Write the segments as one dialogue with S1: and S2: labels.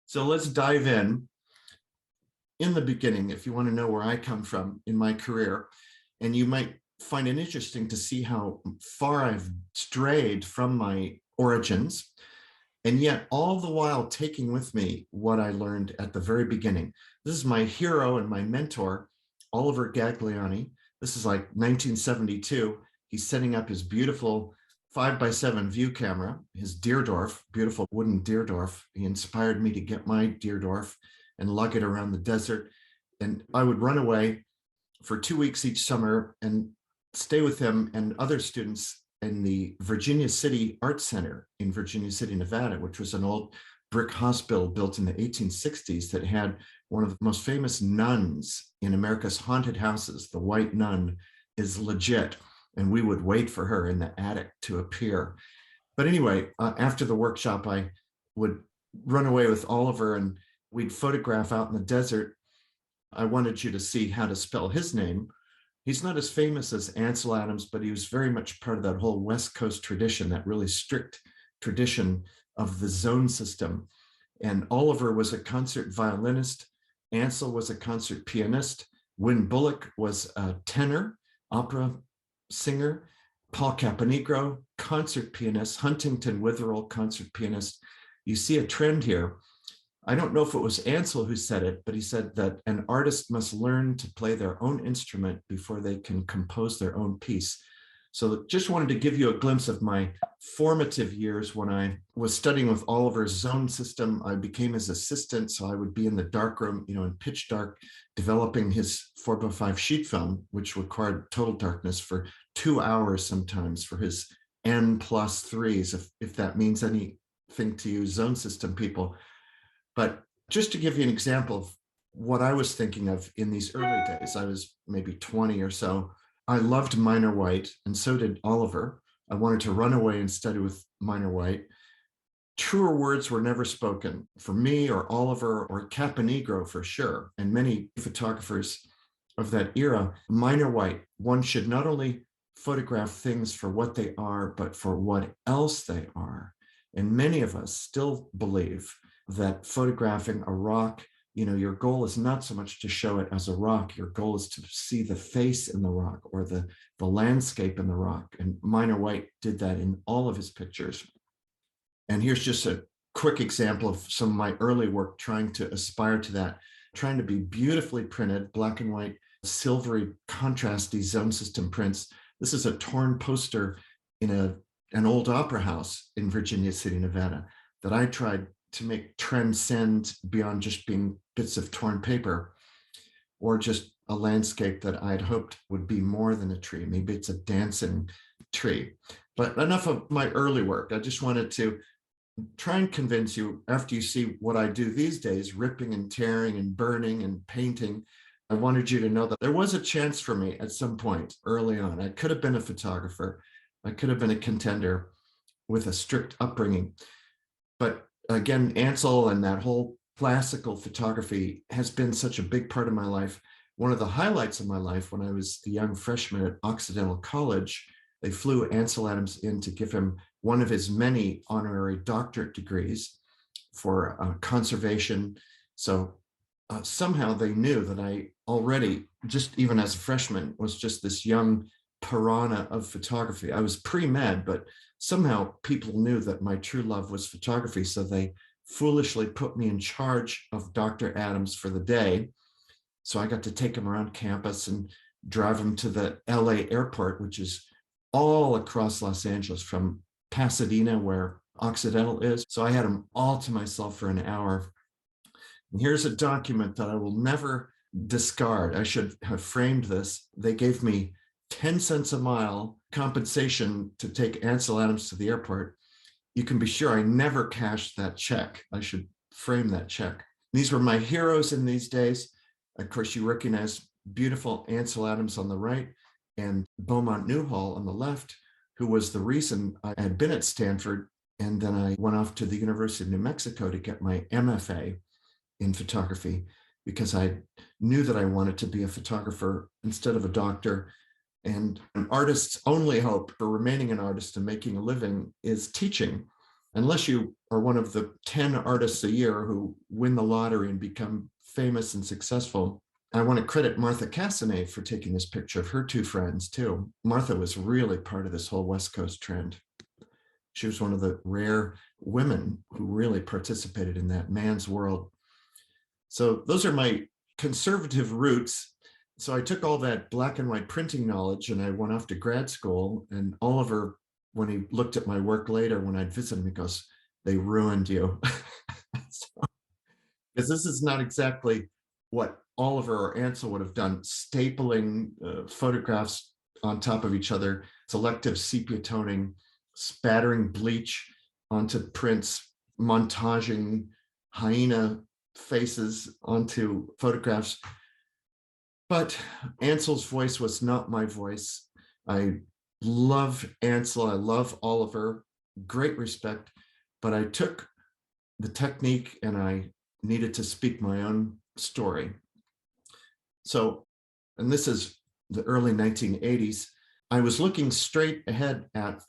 S1: So let's dive in. In the beginning, if you want to know where I come from in my career, and you might find it interesting to see how far I've strayed from my origins, and yet all the while taking with me what I learned at the very beginning. This is my hero and my mentor, Oliver Gagliani. This is like 1972. He's setting up his beautiful 5x7 view camera, his Deerdorf, beautiful wooden Deerdorf. He inspired me to get my Deerdorf and lug it around the desert. And I would run away for 2 weeks each summer and stay with him and other students in the Virginia City Art Center in Virginia City, Nevada, which was an old brick hospital built in the 1860s that had one of the most famous nuns in America's haunted houses. The White Nun is legit, and we would wait for her in the attic to appear. But anyway, after the workshop, I would run away with Oliver and we'd photograph out in the desert. I wanted you to see how to spell his name. He's not as famous as Ansel Adams, but he was very much part of that whole West Coast tradition, that really strict tradition of the zone system. And Oliver was a concert violinist. Ansel was a concert pianist. Win Bullock was a tenor, opera singer. Paul Caponegro, concert pianist. Huntington Witherell, concert pianist. You see a trend here. I don't know if it was Ansel who said it, but he said that an artist must learn to play their own instrument before they can compose their own piece. So just wanted to give you a glimpse of my formative years when I was studying with Oliver's zone system. I became his assistant, so I would be in the darkroom, in pitch dark, developing his 4x5 sheet film, which required total darkness for 2 hours sometimes for his N+3s, if that means anything to you zone system people. But just to give you an example of what I was thinking of in these early days, I was maybe 20 or so. I loved Minor White, and so did Oliver. I wanted to run away and study with Minor White. Truer words were never spoken for me or Oliver or Caponegro for sure, and many photographers of that era. Minor White, one should not only photograph things for what they are, but for what else they are. And many of us still believe that photographing a rock, your goal is not so much to show it as a rock. Your goal is to see the face in the rock or the landscape in the rock. And Minor White did that in all of his pictures. And here's just a quick example of some of my early work trying to aspire to that, trying to be beautifully printed, black and white, silvery, contrasty zone system prints. This is a torn poster in an old opera house in Virginia City, Nevada, that I tried to make transcend beyond just being bits of torn paper or just a landscape that I'd hoped would be more than a tree. Maybe it's a dancing tree. But enough of my early work. I just wanted to try and convince you, after you see what I do these days, ripping and tearing and burning and painting, I wanted you to know that there was a chance for me at some point early on. I could have been a photographer. I could have been a contender with a strict upbringing. But again, Ansel and that whole classical photography has been such a big part of my life. One of the highlights of my life when I was a young freshman at Occidental College, they flew Ansel Adams in to give him one of his many honorary doctorate degrees for conservation. So somehow they knew that I already, just even as a freshman, was just this young piranha of photography. I was pre-med, but somehow people knew that my true love was photography. So they foolishly put me in charge of Dr. Adams for the day. So I got to take him around campus and drive him to the LA airport, which is all across Los Angeles from Pasadena, where Occidental is. So I had him all to myself for an hour. And here's a document that I will never discard. I should have framed this. They gave me 10 cents a mile compensation to take Ansel Adams to the airport. You can be sure I never cashed that check. I should frame that check. These were my heroes in these days. Of course, you recognize beautiful Ansel Adams on the right and Beaumont Newhall on the left, who was the reason I had been at Stanford. And then I went off to the University of New Mexico to get my MFA in photography because I knew that I wanted to be a photographer instead of a doctor. And an artist's only hope for remaining an artist and making a living is teaching. Unless you or one of the 10 artists a year who win the lottery and become famous and successful. I want to credit Martha Castanet for taking this picture of her two friends too. Martha was really part of this whole West Coast trend. She was one of the rare women who really participated in that man's world. So those are my conservative roots. So I took all that black and white printing knowledge and I went off to grad school. And Oliver, when he looked at my work later, when I'd visit him, he goes, "They ruined you." So, because this is not exactly what Oliver or Ansel would have done, stapling photographs on top of each other, selective sepia toning, spattering bleach onto prints, montaging hyena faces onto photographs. But Ansel's voice was not my voice. I love Ansel, I love Oliver, great respect, but I took the technique and I needed to speak my own story. So, and this is the early 1980s, I was looking straight ahead at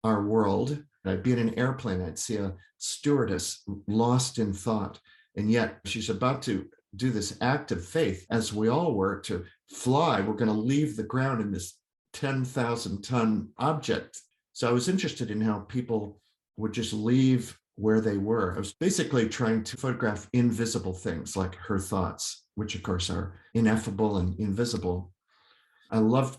S1: our world. I'd be in an airplane, I'd see a stewardess lost in thought, and yet she's about to do this act of faith, as we all were, to fly. We're going to leave the ground in this 10,000-ton object. So I was interested in how people would just leave where they were. I was basically trying to photograph invisible things like her thoughts, which of course are ineffable and invisible. I love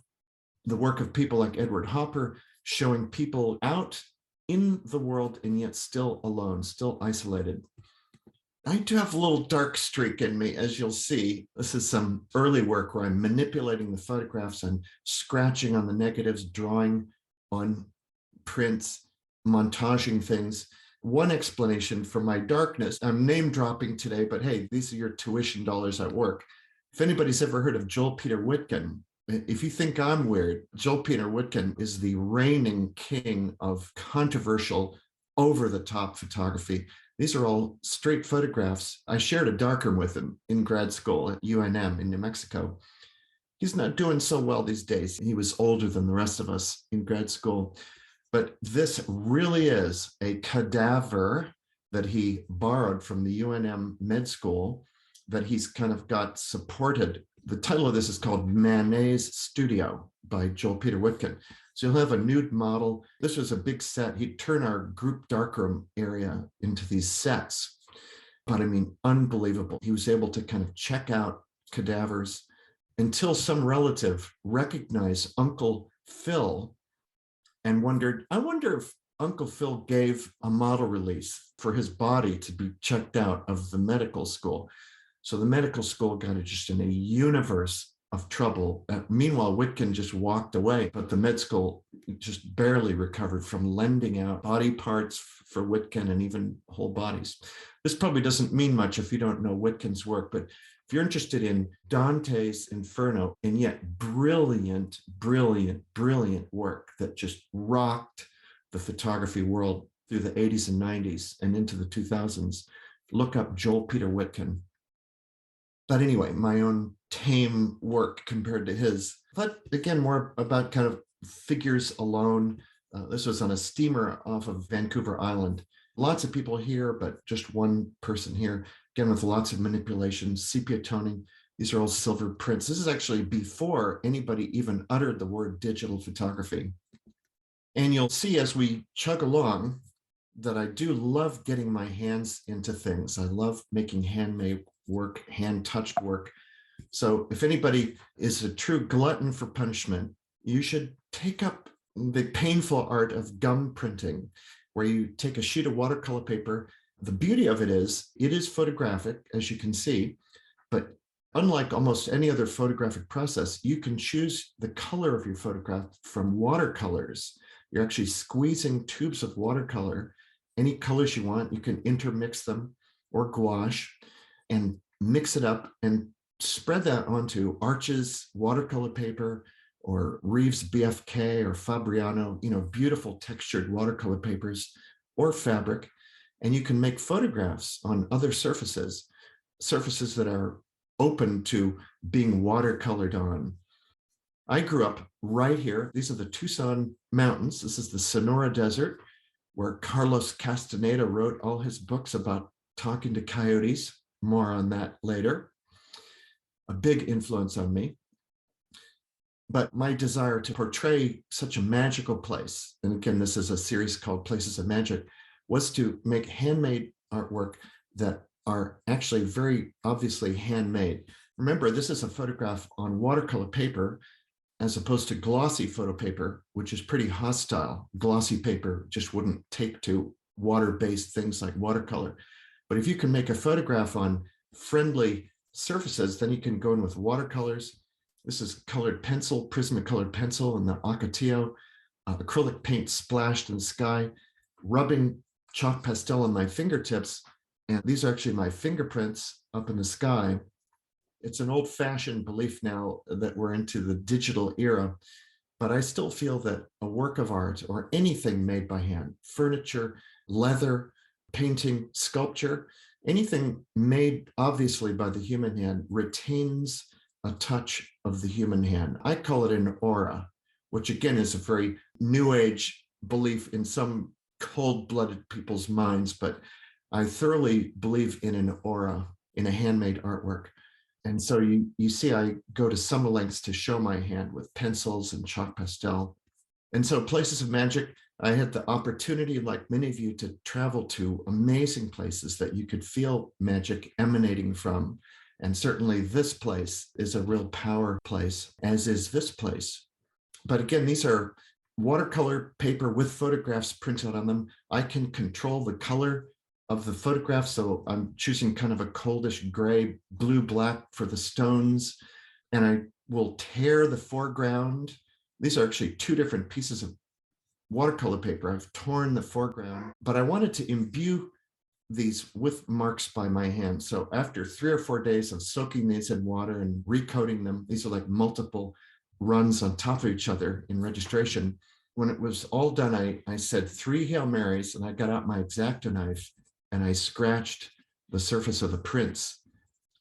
S1: the work of people like Edward Hopper, showing people out in the world and yet still alone, still isolated. I do have a little dark streak in me, as you'll see. This is some early work where I'm manipulating the photographs and scratching on the negatives, drawing on prints, montaging things. One explanation for my darkness, I'm name dropping today, but hey, these are your tuition dollars at work. If anybody's ever heard of Joel Peter Witkin, if you think I'm weird, Joel Peter Witkin is the reigning king of controversial, over-the-top photography. These are all straight photographs. I shared a darkroom with him in grad school at UNM in New Mexico. He's not doing so well these days. He was older than the rest of us in grad school. But this really is a cadaver that he borrowed from the UNM med school that he's kind of got supported. The title of this is called Manet's Studio by Joel Peter Witkin. So you'll have a nude model. This was a big set. He'd turn our group darkroom area into these sets. But I mean, unbelievable. He was able to kind of check out cadavers until some relative recognized Uncle Phil and wondered, I wonder if Uncle Phil gave a model release for his body to be checked out of the medical school. So the medical school got just in a universe of trouble. Meanwhile, Witkin just walked away, but the med school just barely recovered from lending out body parts for Witkin and even whole bodies. This probably doesn't mean much if you don't know Witkin's work, but if you're interested in Dante's Inferno, and yet brilliant, brilliant, brilliant work that just rocked the photography world through the 80s and 90s and into the 2000s, look up Joel Peter Witkin. But anyway, my own tame work compared to his. But again, more about kind of figures alone. This was on a steamer off of Vancouver Island. Lots of people here, but just one person here. Again, with lots of manipulation, sepia toning. These are all silver prints. This is actually before anybody even uttered the word digital photography. And you'll see as we chug along that I do love getting my hands into things. I love making handmade work, hand-touched work. So if anybody is a true glutton for punishment, you should take up the painful art of gum printing, where you take a sheet of watercolor paper. The beauty of it is photographic, as you can see, but unlike almost any other photographic process, you can choose the color of your photograph from watercolors. You're actually squeezing tubes of watercolor, any colors you want. You can intermix them or gouache and mix it up and spread that onto Arches watercolor paper or Reeves BFK or Fabriano, beautiful textured watercolor papers or fabric. And you can make photographs on other surfaces that are open to being watercolored on. I grew up right here. These are the Tucson Mountains. This is the Sonora Desert. where Carlos Castaneda wrote all his books about talking to coyotes. More on that later. A big influence on me. But my desire to portray such a magical place, and again, this is a series called Places of Magic, was to make handmade artwork that are actually very obviously handmade. Remember, this is a photograph on watercolor paper as opposed to glossy photo paper, which is pretty hostile. Glossy paper just wouldn't take to water-based things like watercolor. But if you can make a photograph on friendly surfaces, then you can go in with watercolors. This is colored pencil, Prismacolored pencil, and the Ocotillo, acrylic paint splashed in the sky, rubbing chalk pastel on my fingertips. And these are actually my fingerprints up in the sky. It's an old-fashioned belief now that we're into the digital era, but I still feel that a work of art or anything made by hand, furniture, leather, painting, sculpture, anything made obviously by the human hand retains a touch of the human hand. I call it an aura, which again is a very new age belief in some cold-blooded people's minds, but I thoroughly believe in an aura in a handmade artwork. And so you see, I go to some lengths to show my hand with pencils and chalk pastel. And so Places of Magic, I had the opportunity, like many of you, to travel to amazing places that you could feel magic emanating from. And certainly this place is a real power place, as is this place. But again, these are watercolor paper with photographs printed on them. I can control the color of the photograph. So I'm choosing kind of a coldish gray, blue, black for the stones. And I will tear the foreground. These are actually two different pieces of watercolor paper. I've torn the foreground, but I wanted to imbue these with marks by my hand. So after 3 or 4 days of soaking these in water and recoating them, these are like multiple runs on top of each other in registration. When it was all done, I said 3 Hail Marys, and I got out my X-Acto knife and I scratched the surface of the prints.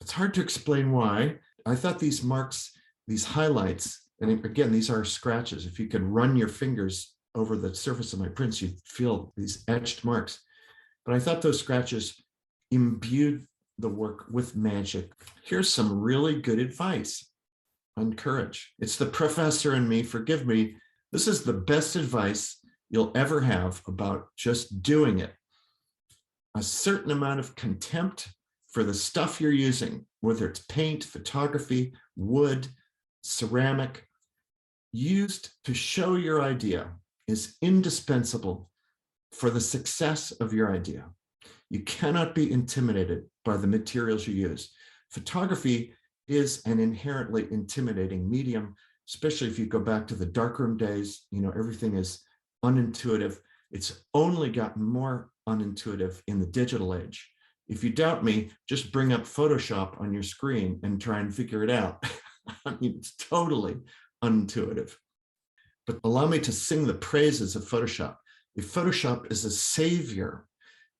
S1: It's hard to explain why. I thought these marks, these highlights, and again, these are scratches. If you could run your fingers over the surface of my prints, you'd feel these etched marks. But I thought those scratches imbued the work with magic. Here's some really good advice on courage. It's the professor in me, forgive me. This is the best advice you'll ever have about just doing it. A certain amount of contempt for the stuff you're using, whether it's paint, photography, wood, ceramic, used to show your idea is indispensable for the success of your idea. You cannot be intimidated by the materials you use. Photography is an inherently intimidating medium, especially if you go back to the darkroom days. You know, everything is unintuitive. It's only gotten more unintuitive in the digital age. If you doubt me, just bring up Photoshop on your screen and try and figure it out. I mean, it's totally unintuitive. But allow me to sing the praises of Photoshop. If Photoshop is a savior,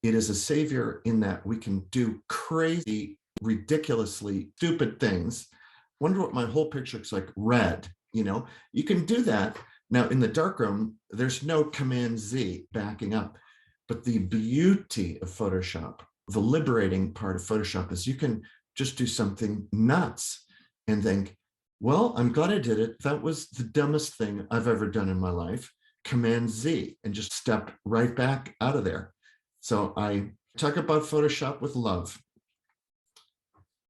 S1: it is a savior in that we can do crazy, ridiculously stupid things. Wonder what my whole picture looks like red, you know? You can do that. Now in the darkroom, there's no Command Z backing up, but the beauty of Photoshop, the liberating part of Photoshop is you can just do something nuts and think, well, I'm glad I did it. That was the dumbest thing I've ever done in my life. Command Z and just step right back out of there. So I talk about Photoshop with love.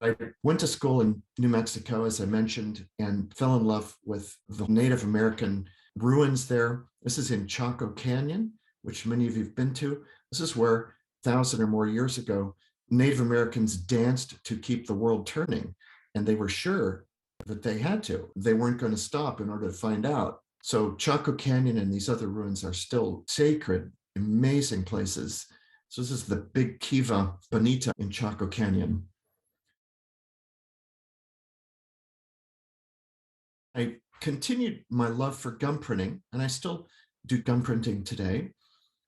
S1: I went to school in New Mexico, as I mentioned, and fell in love with the Native American ruins there. This is in Chaco Canyon, which many of you have been to. This is where 1,000 or more years ago, Native Americans danced to keep the world turning. And they were sure that they had to. They weren't going to stop in order to find out. So Chaco Canyon and these other ruins are still sacred, amazing places. So this is the big Kiva Bonita in Chaco Canyon. I continued my love for gum printing, and I still do gum printing today.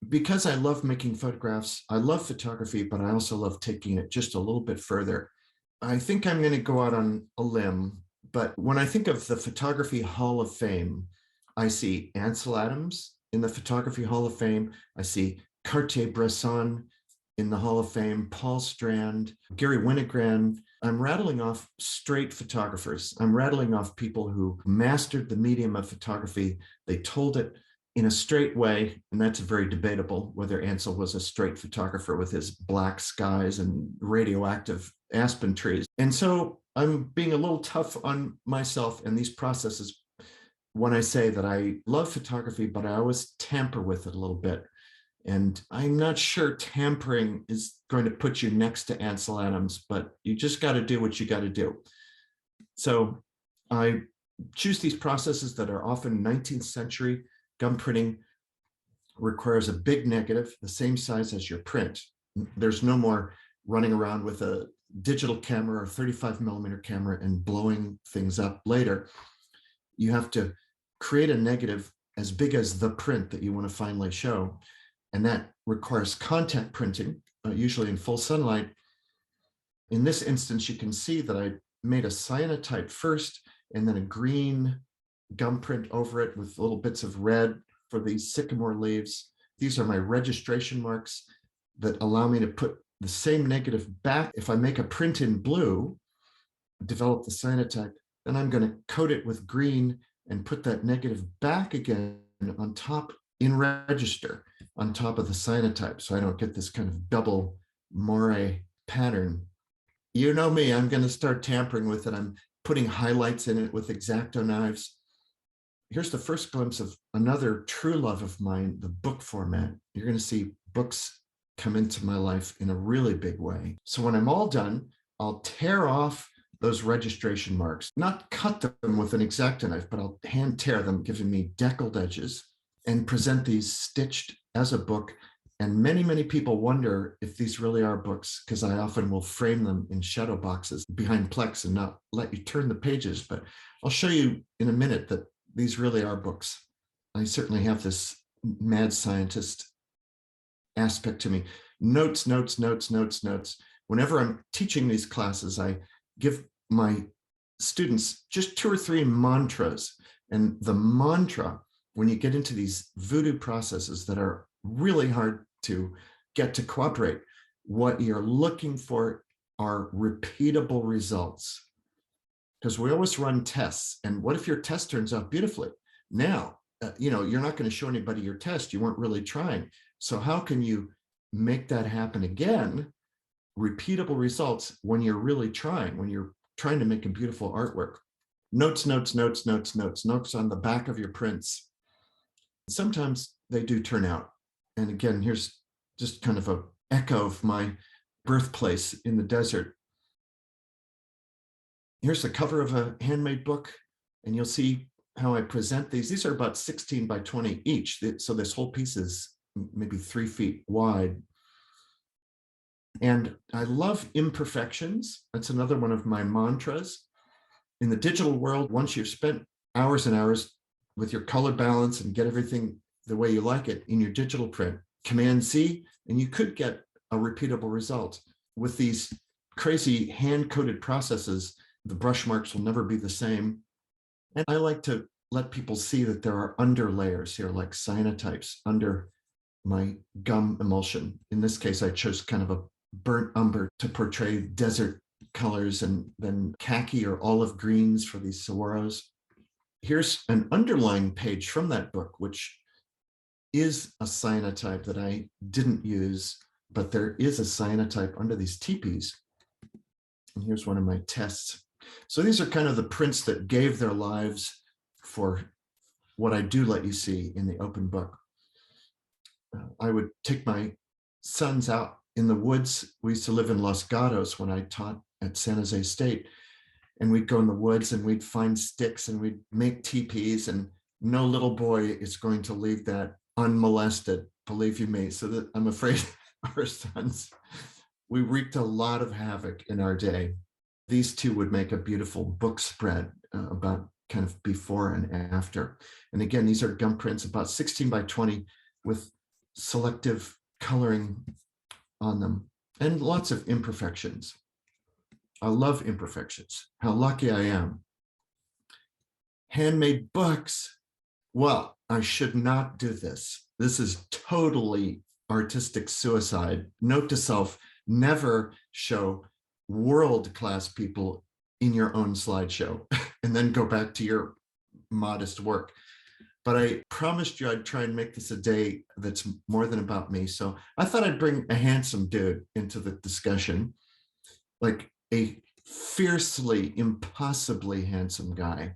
S1: Because I love making photographs, I love photography, but I also love taking it just a little bit further. I think I'm going to go out on a limb, but when I think of the Photography Hall of Fame, I see Ansel Adams in the Photography Hall of Fame. I see Cartier-Bresson in the Hall of Fame, Paul Strand, Gary Winogrand. I'm rattling off straight photographers. I'm rattling off people who mastered the medium of photography. They told it in a straight way, and that's very debatable whether Ansel was a straight photographer with his black skies and radioactive aspen trees. And so I'm being a little tough on myself and these processes when I say that I love photography, but I always tamper with it a little bit. And I'm not sure tampering is going to put you next to Ansel Adams, but you just got to do what you got to do. So I choose these processes that are often 19th century. Gum printing requires a big negative, the same size as your print. There's no more running around with a digital camera or 35mm camera and blowing things up later. You have to create a negative as big as the print that you want to finally show. And that requires contact printing, usually in full sunlight. In this instance, you can see that I made a cyanotype first and then a green gum print over it with little bits of red for these sycamore leaves. These are my registration marks that allow me to put the same negative back. If I make a print in blue, develop the cyanotype, then I'm going to coat it with green and put that negative back again on top in register on top of the cyanotype, so I don't get this kind of double moire pattern. You know me, I'm going to start tampering with it. I'm putting highlights in it with X-Acto knives. Here's the first glimpse of another true love of mine, the book format. You're going to see books come into my life in a really big way. So when I'm all done, I'll tear off those registration marks, not cut them with an X-Acto knife, but I'll hand tear them, giving me deckled edges, and present these stitched as a book. And many, many people wonder if these really are books, because I often will frame them in shadow boxes behind Plex and not let you turn the pages. But I'll show you in a minute that these really are books. I certainly have this mad scientist aspect to me. Notes, notes, notes, notes, notes. Whenever I'm teaching these classes, I give my students just 2 or 3 mantras. And the mantra, when you get into these voodoo processes that are really hard to get to cooperate, what you're looking for are repeatable results. Because we always run tests. And what if your test turns out beautifully? Now, you're not going to show anybody your test. You weren't really trying. So how can you make that happen again? Repeatable results when you're really trying, when you're trying to make a beautiful artwork. Notes, notes, notes, notes, notes, notes on the back of your prints. Sometimes they do turn out. And again, here's just kind of an echo of my birthplace in the desert. Here's the cover of a handmade book, and you'll see how I present these. These are about 16 by 20 each. So this whole piece is maybe 3 feet wide. And I love imperfections. That's another one of my mantras. In the digital world, once you've spent hours and hours with your color balance and get everything the way you like it in your digital print, Command-Z, and you could get a repeatable result. With these crazy hand-coded processes, the brush marks will never be the same. And I like to let people see that there are under layers here, like cyanotypes under my gum emulsion. In this case, I chose kind of a burnt umber to portray desert colors, and then khaki or olive greens for these saguaros. Here's an underlying page from that book, which is a cyanotype that I didn't use, but there is a cyanotype under these teepees. And here's one of my tests. So these are kind of the prints that gave their lives for what I do let you see in the open book. I would take my sons out in the woods. We used to live in Los Gatos when I taught at San Jose State. And we'd go in the woods and we'd find sticks and we'd make teepees, and no little boy is going to leave that unmolested, believe you me. So that I'm afraid our sons, we wreaked a lot of havoc in our day. These two would make a beautiful book spread about kind of before and after. And again, these are gum prints about 16 by 20 with selective coloring on them and lots of imperfections. I love imperfections. How lucky I am. Handmade books. Well, I should not do this. This is totally artistic suicide. Note to self, never show world-class people in your own slideshow and then go back to your modest work. But I promised you I'd try and make this a day that's more than about me. So I thought I'd bring a handsome dude into the discussion, like a fiercely, impossibly handsome guy,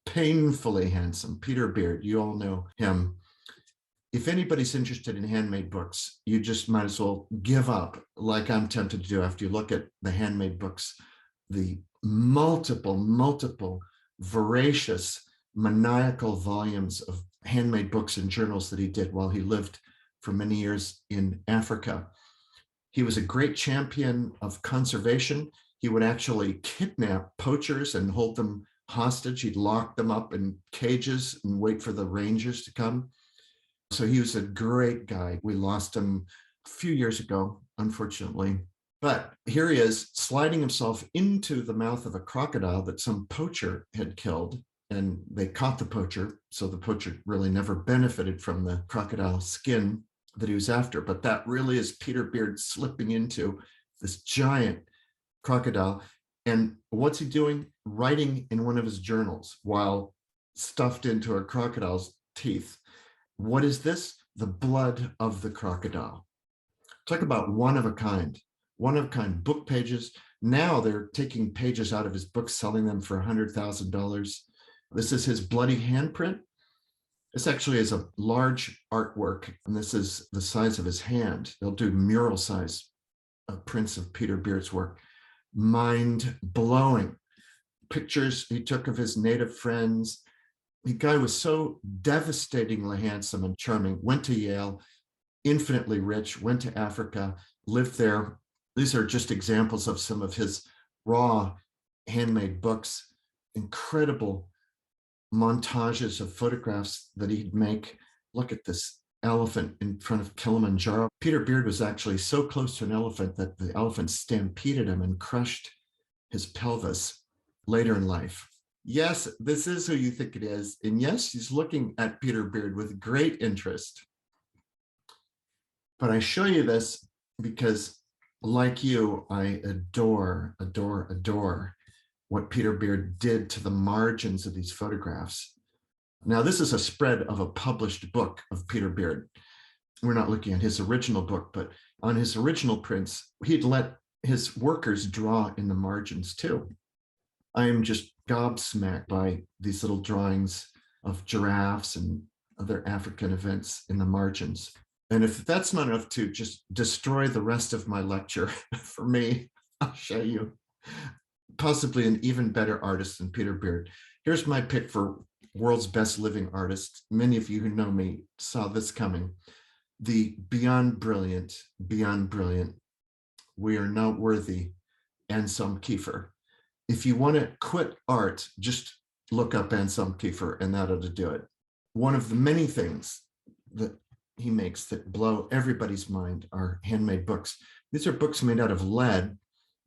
S1: painfully handsome, Peter Beard. You all know him. If anybody's interested in handmade books, you just might as well give up, like I'm tempted to do after you look at the handmade books, the multiple, voracious, maniacal volumes of handmade books and journals that he did while he lived for many years in Africa. He was a great champion of conservation. He would actually kidnap poachers and hold them hostage. He'd lock them up in cages and wait for the rangers to come. So he was a great guy. We lost him a few years ago, unfortunately. But here he is sliding himself into the mouth of a crocodile that some poacher had killed. And they caught the poacher. So the poacher really never benefited from the crocodile skin that he was after. But that really is Peter Beard slipping into this giant crocodile. And what's he doing? Writing in one of his journals while stuffed into a crocodile's teeth. What is this? The blood of the crocodile. Talk about one of a kind book pages. Now they're taking pages out of his books, selling them for $100,000. This is his bloody handprint. This actually is a large artwork, and this is the size of his hand. They'll do mural size prints of Peter Beard's work. Mind blowing. Pictures he took of his native friends. The guy was so devastatingly handsome and charming, went to Yale, infinitely rich, went to Africa, lived there. These are just examples of some of his raw handmade books, incredible montages of photographs that he'd make. Look at this elephant in front of Kilimanjaro. Peter Beard was actually so close to an elephant that the elephant stampeded him and crushed his pelvis later in life. Yes, this is who you think it is. And yes, he's looking at Peter Beard with great interest. But I show you this because, like you, I adore what Peter Beard did to the margins of these photographs. Now, this is a spread of a published book of Peter Beard. We're not looking at his original book, but on his original prints, he'd let his workers draw in the margins too. I am just gobsmacked by these little drawings of giraffes and other African events in the margins. And if that's not enough to just destroy the rest of my lecture for me, I'll show you possibly an even better artist than Peter Beard. Here's my pick for world's best living artist. Many of you who know me saw this coming. The beyond brilliant, we are not worthy, Anselm Kiefer. If you want to quit art, just look up Anselm Kiefer and that ought to do it. One of the many things that he makes that blow everybody's mind are handmade books. These are books made out of lead.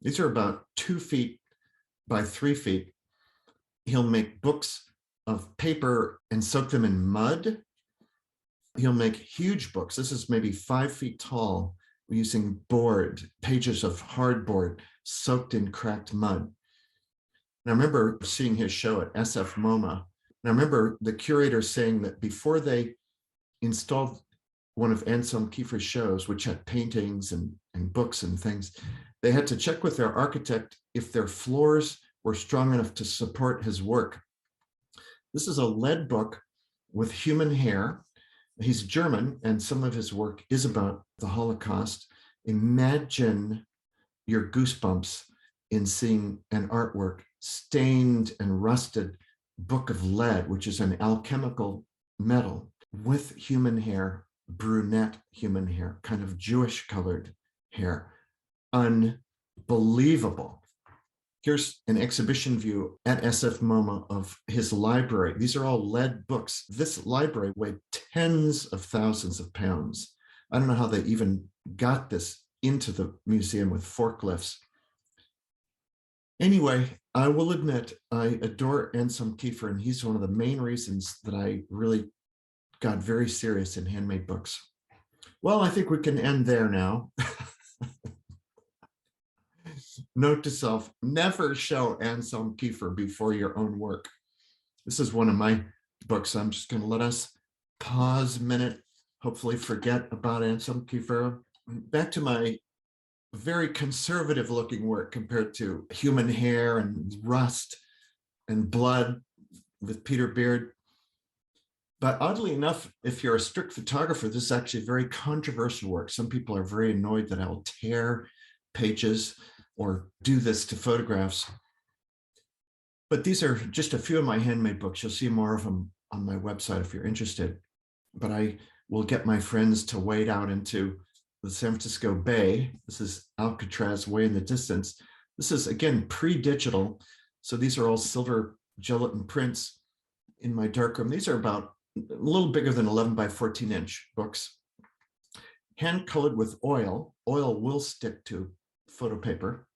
S1: These are about 2 feet by 3 feet. He'll make books of paper and soak them in mud. He'll make huge books. This is maybe 5 feet tall using pages of hardboard soaked in cracked mud. And I remember seeing his show at SF MoMA. And I remember the curator saying that before they installed one of Anselm Kiefer's shows, which had paintings and books and things, they had to check with their architect if their floors were strong enough to support his work. This is a lead book with human hair. He's German, and some of his work is about the Holocaust. Imagine your goosebumps in seeing an artwork stained and rusted book of lead, which is an alchemical metal, with human hair, brunette human hair, kind of Jewish colored hair. Unbelievable. Here's an exhibition view at SF MoMA of his library. These are all lead books. This library weighed tens of thousands of pounds. I don't know how they even got this into the museum with forklifts. Anyway, I will admit I adore Anselm Kiefer, and he's one of the main reasons that I really got very serious in handmade books. Well, I think we can end there now. Note to self, never show Anselm Kiefer before your own work. This is one of my books. I'm just going to let us pause a minute, hopefully forget about Anselm Kiefer. Back to my very conservative looking work compared to human hair and rust and blood with Peter Beard. But oddly enough, if you're a strict photographer, this is actually very controversial work. Some people are very annoyed that I'll tear pages or do this to photographs. But these are just a few of my handmade books. You'll see more of them on my website if you're interested. But I will get my friends to wade out into the San Francisco Bay. This is Alcatraz way in the distance. This is, again, pre-digital. So these are all silver gelatin prints in my darkroom. These are about a little bigger than 11 by 14 inch books. Hand colored with oil. Oil will stick to photo paper,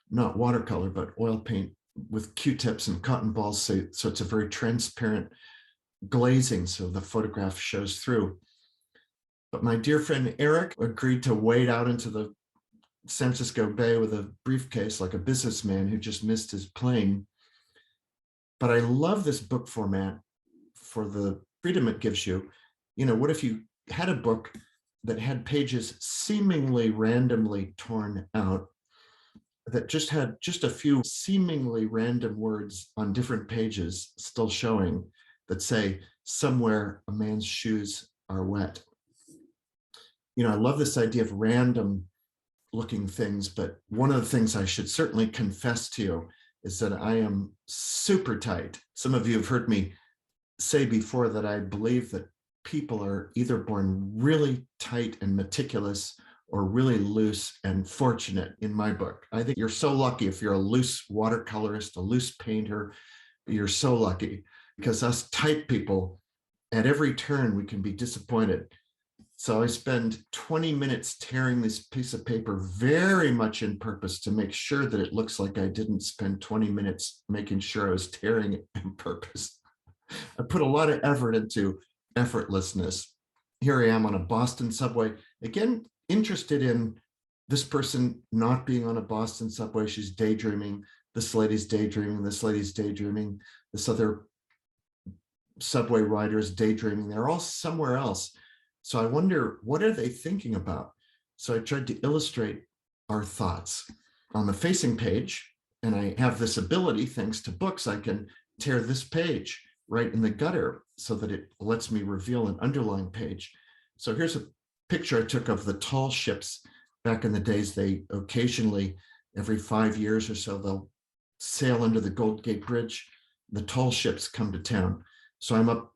S1: not watercolor, but oil paint with Q-tips and cotton balls. So it's a very transparent glazing, so the photograph shows through. But my dear friend Eric agreed to wade out into the San Francisco Bay with a briefcase like a businessman who just missed his plane. But I love this book format for the freedom it gives you. You know, what if you had a book that had pages seemingly randomly torn out, that just had just a few seemingly random words on different pages still showing that say, somewhere a man's shoes are wet. You know, I love this idea of random looking things, but one of the things I should certainly confess to you is that I am super tight. Some of you have heard me say before that I believe that people are either born really tight and meticulous or really loose and fortunate in my book. I think you're so lucky if you're a loose watercolorist, a loose painter, you're so lucky, because us tight people, at every turn, we can be disappointed. So I spend 20 minutes tearing this piece of paper very much in purpose to make sure that it looks like I didn't spend 20 minutes making sure I was tearing it in purpose. I put a lot of effort into effortlessness. Here I am on a Boston subway. Again, interested in this person not being on a Boston subway. She's daydreaming. This lady's daydreaming. This lady's daydreaming. This other subway rider is daydreaming. They're all somewhere else. So I wonder, what are they thinking about? So I tried to illustrate our thoughts on the facing page. And I have this ability, thanks to books, I can tear this page right in the gutter so that it lets me reveal an underlying page. So here's a picture I took of the tall ships back in the days. They occasionally, every 5 years or so, they'll sail under the Golden Gate Bridge. The tall ships come to town. So I'm up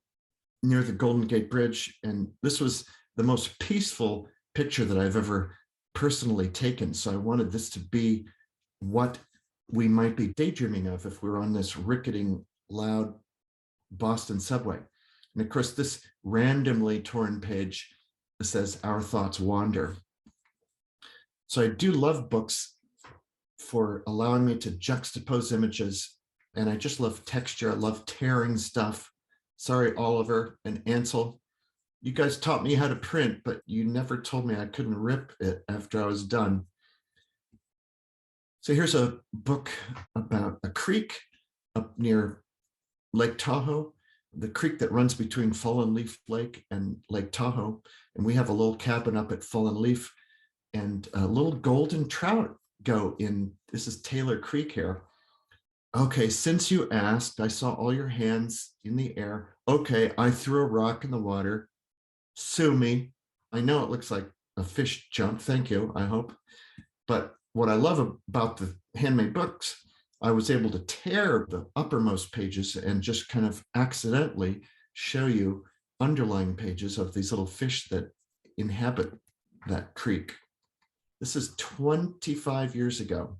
S1: near the Golden Gate Bridge, and this was the most peaceful picture that I've ever personally taken. So I wanted this to be what we might be daydreaming of if we were on this ricketing, loud Boston subway. And of course, this randomly torn page says, "Our thoughts wander." So I do love books for allowing me to juxtapose images, and I just love texture. I love tearing stuff. Sorry, Oliver and Ansel, you guys taught me how to print, but you never told me I couldn't rip it after I was done. So here's a book about a creek up near Lake Tahoe, the creek that runs between Fallen Leaf Lake and Lake Tahoe. And we have a little cabin up at Fallen Leaf, and a little golden trout go in. This is Taylor Creek here. Okay, since you asked, I saw all your hands in the air. Okay, I threw a rock in the water. Sue me. I know it looks like a fish jump. Thank you, I hope. But what I love about the handmade books, I was able to tear the uppermost pages and just kind of accidentally show you underlying pages of these little fish that inhabit that creek. This is 25 years ago,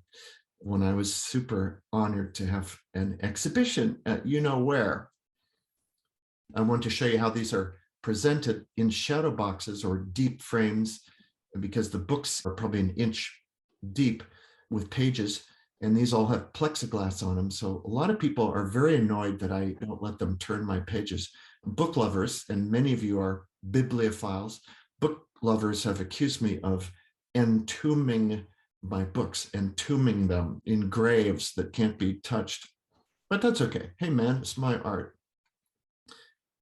S1: when I was super honored to have an exhibition at you know where. I want to show you how these are presented in shadow boxes or deep frames, because the books are probably an inch deep with pages, and these all have plexiglass on them. So a lot of people are very annoyed that I don't let them turn my pages. book lovers, and many of you are bibliophiles, book lovers have accused me of entombing my books, entombing them in graves that can't be touched. But that's okay. Hey, man, it's my art.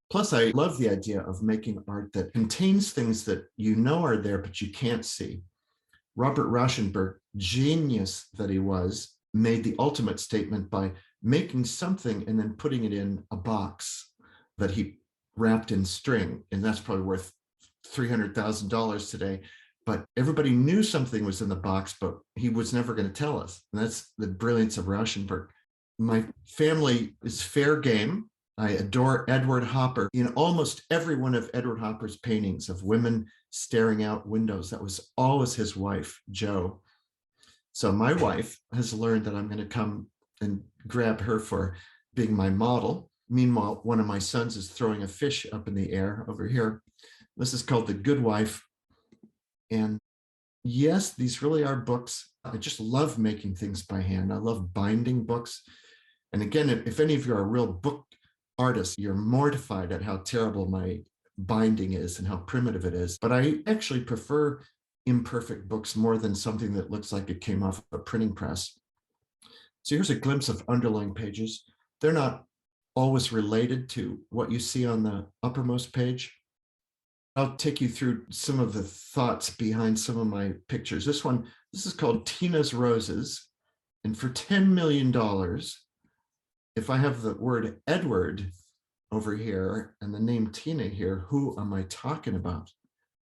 S1: Plus, I love the idea of making art that contains things that you know are there, but you can't see. Robert Rauschenberg, genius that he was, made the ultimate statement by making something and then putting it in a box that he wrapped in string. And that's probably worth $300,000 today. But everybody knew something was in the box, but he was never going to tell us. And that's the brilliance of Rauschenberg. My family is fair game. I adore Edward Hopper. In almost every one of Edward Hopper's paintings of women staring out windows, that was always his wife, Jo. So my wife has learned that I'm going to come and grab her for being my model. Meanwhile, one of my sons is throwing a fish up in the air over here. This is called The Good Wife. And yes, these really are books. I just love making things by hand. I love binding books. And again, if any of you are real book artists, you're mortified at how terrible my binding is and how primitive it is. But I actually prefer imperfect books more than something that looks like it came off a printing press. So here's a glimpse of underlying pages. They're not always related to what you see on the uppermost page. I'll take you through some of the thoughts behind some of my pictures. This is called Tina's Roses. And for $10 million, if I have the word Edward over here and the name Tina here, who am I talking about?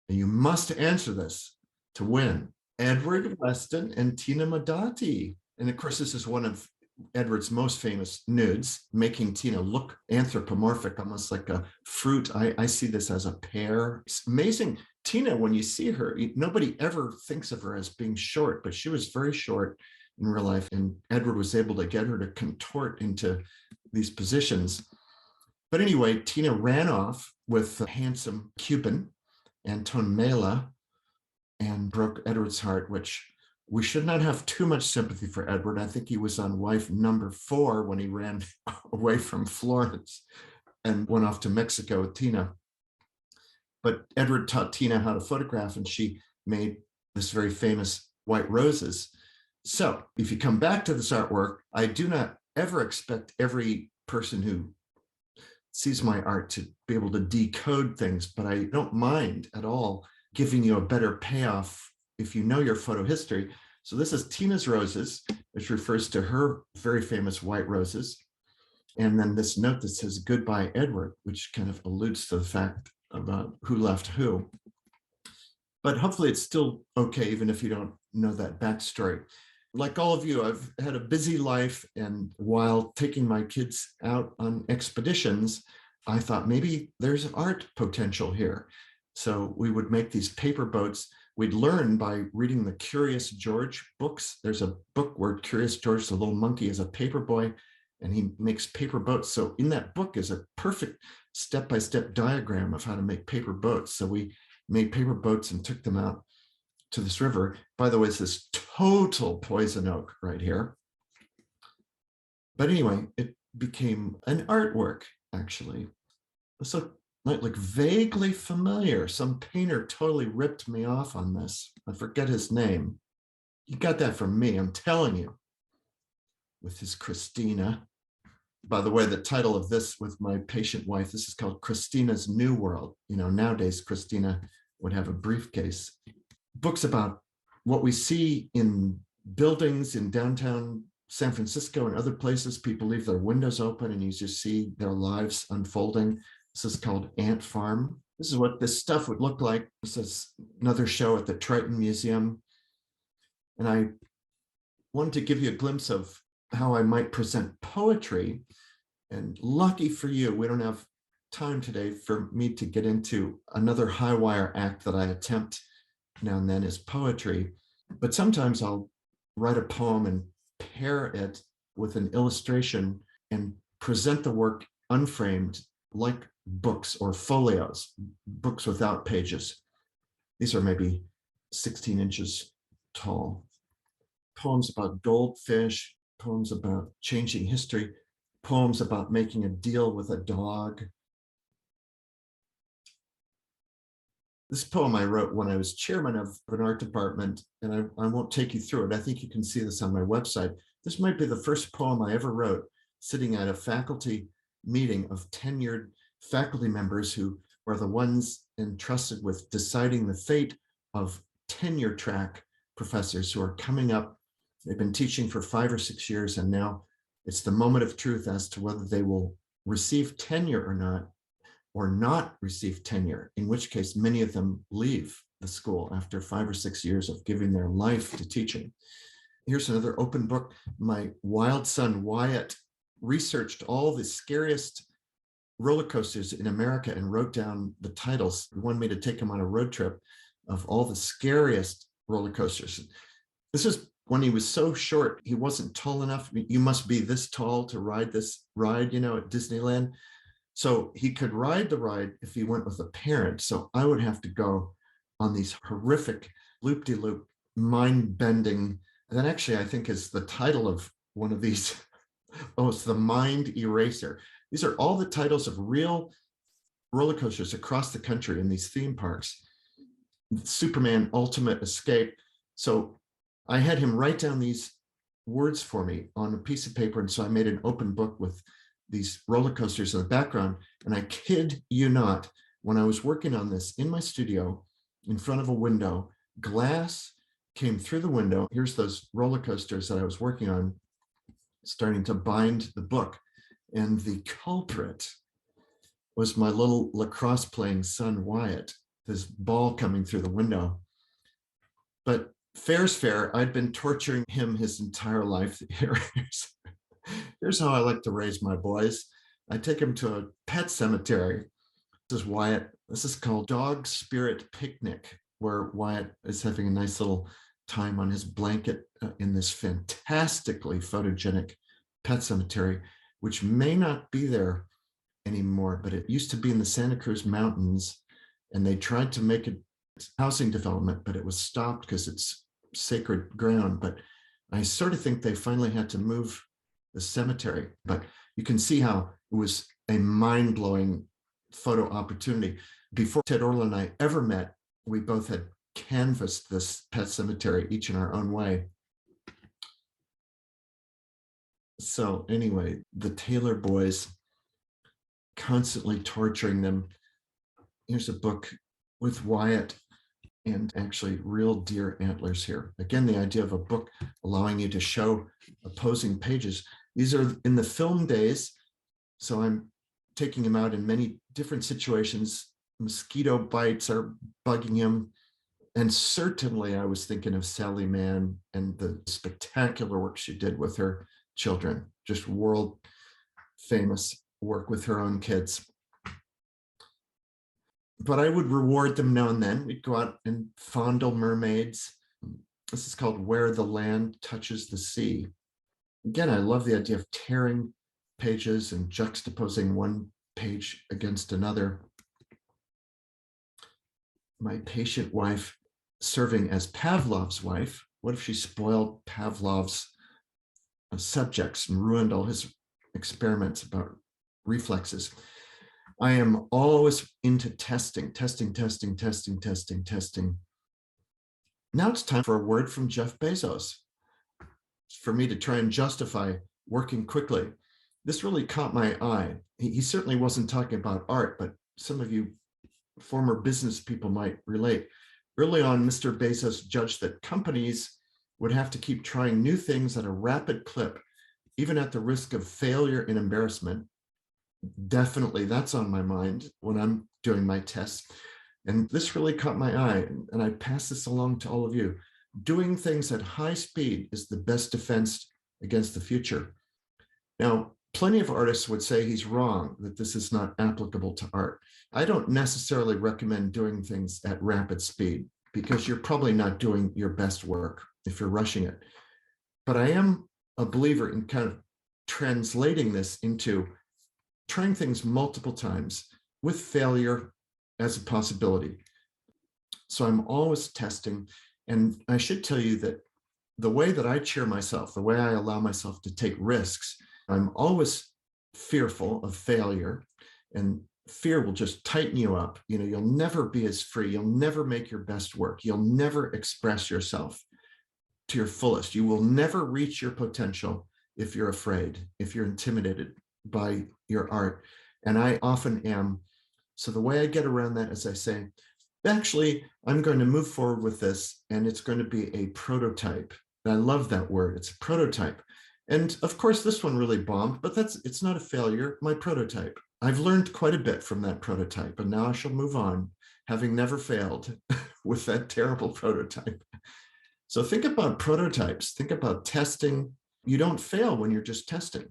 S1: And you must answer this to win. Edward Weston and Tina Modotti. And of course, this is one of Edward's most famous nudes, making Tina look anthropomorphic, almost like a fruit. I see this as a pear. It's amazing. Tina, when you see her, nobody ever thinks of her as being short, but she was very short in real life. And Edward was able to get her to contort into these positions. But anyway, Tina ran off with a handsome Cuban, Anton Mela, and broke Edward's heart, which we should not have too much sympathy for Edward. I think he was on wife number 4 when he ran away from Florence and went off to Mexico with Tina. But Edward taught Tina how to photograph, and she made this very famous white roses. So if you come back to this artwork, I do not ever expect every person who sees my art to be able to decode things, but I don't mind at all giving you a better payoff if you know your photo history. So this is Tina's Roses, which refers to her very famous white roses. And then this note that says goodbye, Edward, which kind of alludes to the fact about who left who. But hopefully it's still okay, even if you don't know that backstory. Like all of you, I've had a busy life. And while taking my kids out on expeditions, I thought maybe there's art potential here. So we would make these paper boats. We'd learn by reading the Curious George books. There's a book where Curious George, the little monkey, is a paper boy, and he makes paper boats. So in that book is a perfect step-by-step diagram of how to make paper boats. So we made paper boats and took them out to this river. By the way, it's this total poison oak right here. But anyway, it became an artwork, actually. So like vaguely familiar. Some painter totally ripped me off on this. I forget his name. You got that from me, I'm telling you. With his Christina. By the way, the title of this with my patient wife, this is called Christina's New World. You know, nowadays Christina would have a briefcase. Books about what we see in buildings in downtown San Francisco and other places. People leave their windows open and you just see their lives unfolding. This is called Ant Farm. This is what this stuff would look like. This is another show at the Triton Museum. And I wanted to give you a glimpse of how I might present poetry. And lucky for you, we don't have time today for me to get into another high wire act that I attempt now and then is poetry. But sometimes I'll write a poem and pair it with an illustration and present the work unframed, like books or folios, books without pages. These are maybe 16 inches tall. Poems about goldfish, poems about changing history, poems about making a deal with a dog, This poem I wrote when I was chairman of an art department, and I won't take you through it. I think you can see this on my website. This might be the first poem I ever wrote sitting at a faculty meeting of tenured faculty members who are the ones entrusted with deciding the fate of tenure track professors who are coming up. They've been teaching for 5 or 6 years, and now it's the moment of truth as to whether they will receive tenure or not receive tenure, in which case many of them leave the school after 5 or 6 years of giving their life to teaching. Here's another open book. My wild son, Wyatt, researched all the scariest roller coasters in America and wrote down the titles. He wanted me to take him on a road trip of all the scariest roller coasters. This is when he was so short, he wasn't tall enough. You must be this tall to ride this ride, at Disneyland. So he could ride the ride if he went with a parent. So I would have to go on these horrific loop-de-loop, mind-bending, and that actually I think is the title of one of these. Oh, it's the Mind Eraser. These are all the titles of real roller coasters across the country in these theme parks. Superman Ultimate Escape. So I had him write down these words for me on a piece of paper. And so I made an open book with these roller coasters in the background. And I kid you not, when I was working on this in my studio, in front of a window, glass came through the window. Here's those roller coasters that I was working on, starting to bind the book. And the culprit was my little lacrosse playing son, Wyatt, this ball coming through the window. But fair's fair, I'd been torturing him his entire life. Here's how I like to raise my boys. I take him to a pet cemetery. This is Wyatt. This is called Dog Spirit Picnic, where Wyatt is having a nice little time on his blanket in this fantastically photogenic pet cemetery, which may not be there anymore, but it used to be in the Santa Cruz Mountains, and they tried to make it housing development, but it was stopped because it's sacred ground. But I sort of think they finally had to move the cemetery, but you can see how it was a mind-blowing photo opportunity. Before Ted Orland and I ever met, we both had canvassed this pet cemetery, each in our own way. So anyway, the Taylor boys, constantly torturing them. Here's a book with Wyatt and actually real deer antlers here. Again, the idea of a book allowing you to show opposing pages. These are in the film days, so I'm taking him out in many different situations. Mosquito bites are bugging him. And certainly I was thinking of Sally Mann and the spectacular work she did with her children, just world famous work with her own kids. But I would reward them now and then. We'd go out and fondle mermaids. This is called Where the Land Touches the Sea. Again, I love the idea of tearing pages and juxtaposing one page against another. My patient wife serving as Pavlov's wife. What if she spoiled Pavlov's subjects and ruined all his experiments about reflexes? I am always into testing. Now it's time for a word from Jeff Bezos, for me to try and justify working quickly. This really caught my eye. He certainly wasn't talking about art, but some of you former business people might relate. Early on, Mr. Bezos judged that companies would have to keep trying new things at a rapid clip, even at the risk of failure and embarrassment. Definitely, that's on my mind when I'm doing my tests. And this really caught my eye, and I pass this along to all of you. Doing things at high speed is the best defense against the future. Now, plenty of artists would say he's wrong, that this is not applicable to art. I don't necessarily recommend doing things at rapid speed because you're probably not doing your best work if you're rushing it. But I am a believer in kind of translating this into trying things multiple times with failure as a possibility. So I'm always testing. And I should tell you that the way that I cheer myself, the way I allow myself to take risks, I'm always fearful of failure. And fear will just tighten you up. You'll never be as free. You'll never make your best work. You'll never express yourself to your fullest. You will never reach your potential if you're afraid, if you're intimidated by your art. And I often am. So the way I get around that is I say, actually, I'm going to move forward with this, and it's going to be a prototype. And I love that word. It's a prototype. And of course, this one really bombed, but it's not a failure. My prototype. I've learned quite a bit from that prototype, and now I shall move on, having never failed with that terrible prototype. So think about prototypes. Think about testing. You don't fail when you're just testing.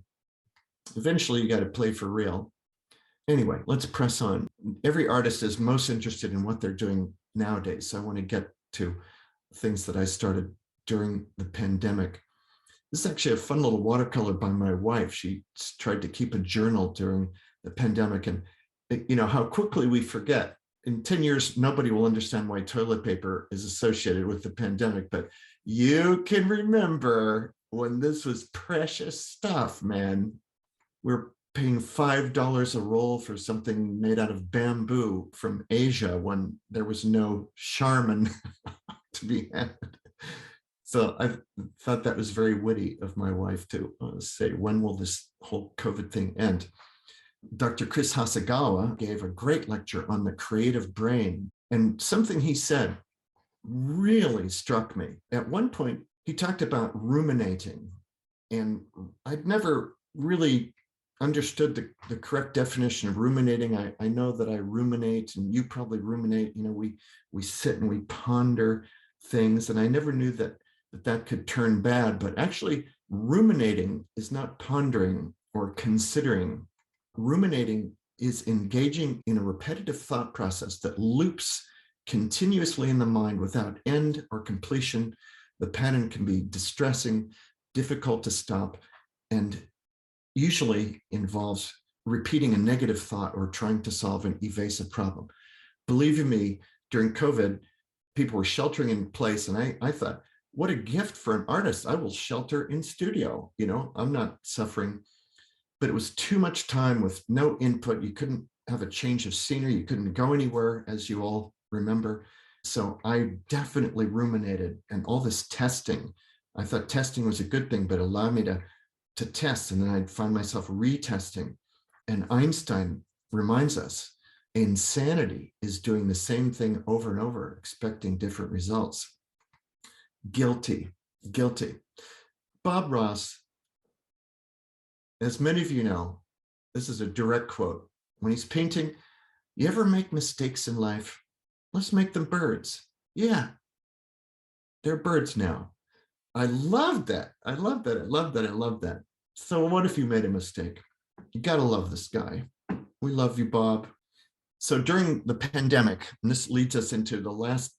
S1: Eventually, you got to play for real. Anyway, let's press on. Every artist is most interested in what they're doing nowadays. So I want to get to things that I started during the pandemic. This is actually a fun little watercolor by my wife. She tried to keep a journal during the pandemic, and how quickly we forget. In 10 years, nobody will understand why toilet paper is associated with the pandemic, but you can remember when this was precious stuff, man. We're paying $5 a roll for something made out of bamboo from Asia when there was no Charmin to be had. So I thought that was very witty of my wife to say, when will this whole COVID thing end? Dr. Chris Hasegawa gave a great lecture on the creative brain, and something he said really struck me. At one point, he talked about ruminating, and I'd never really understood the correct definition of ruminating. I know that I ruminate, and you probably ruminate. We sit and we ponder things, and I never knew that could turn bad. But actually, ruminating is not pondering or considering. Ruminating is engaging in a repetitive thought process that loops continuously in the mind without end or completion. The pattern can be distressing, difficult to stop, and usually involves repeating a negative thought or trying to solve an evasive problem. Believe you me, during COVID, people were sheltering in place, and I thought, what a gift for an artist. I will shelter in studio. I'm not suffering. But it was too much time with no input. You couldn't have a change of scenery. You couldn't go anywhere, as you all remember. So I definitely ruminated, and all this testing. I thought testing was a good thing, but allowed me to test, and then I'd find myself retesting. And Einstein reminds us, insanity is doing the same thing over and over, expecting different results. Guilty. Bob Ross, as many of you know, this is a direct quote. When he's painting, you ever make mistakes in life? Let's make them birds. Yeah, they're birds now. I love that. I love that. So what if you made a mistake? You got to love this guy. We love you, Bob. So during the pandemic, and this leads us into the last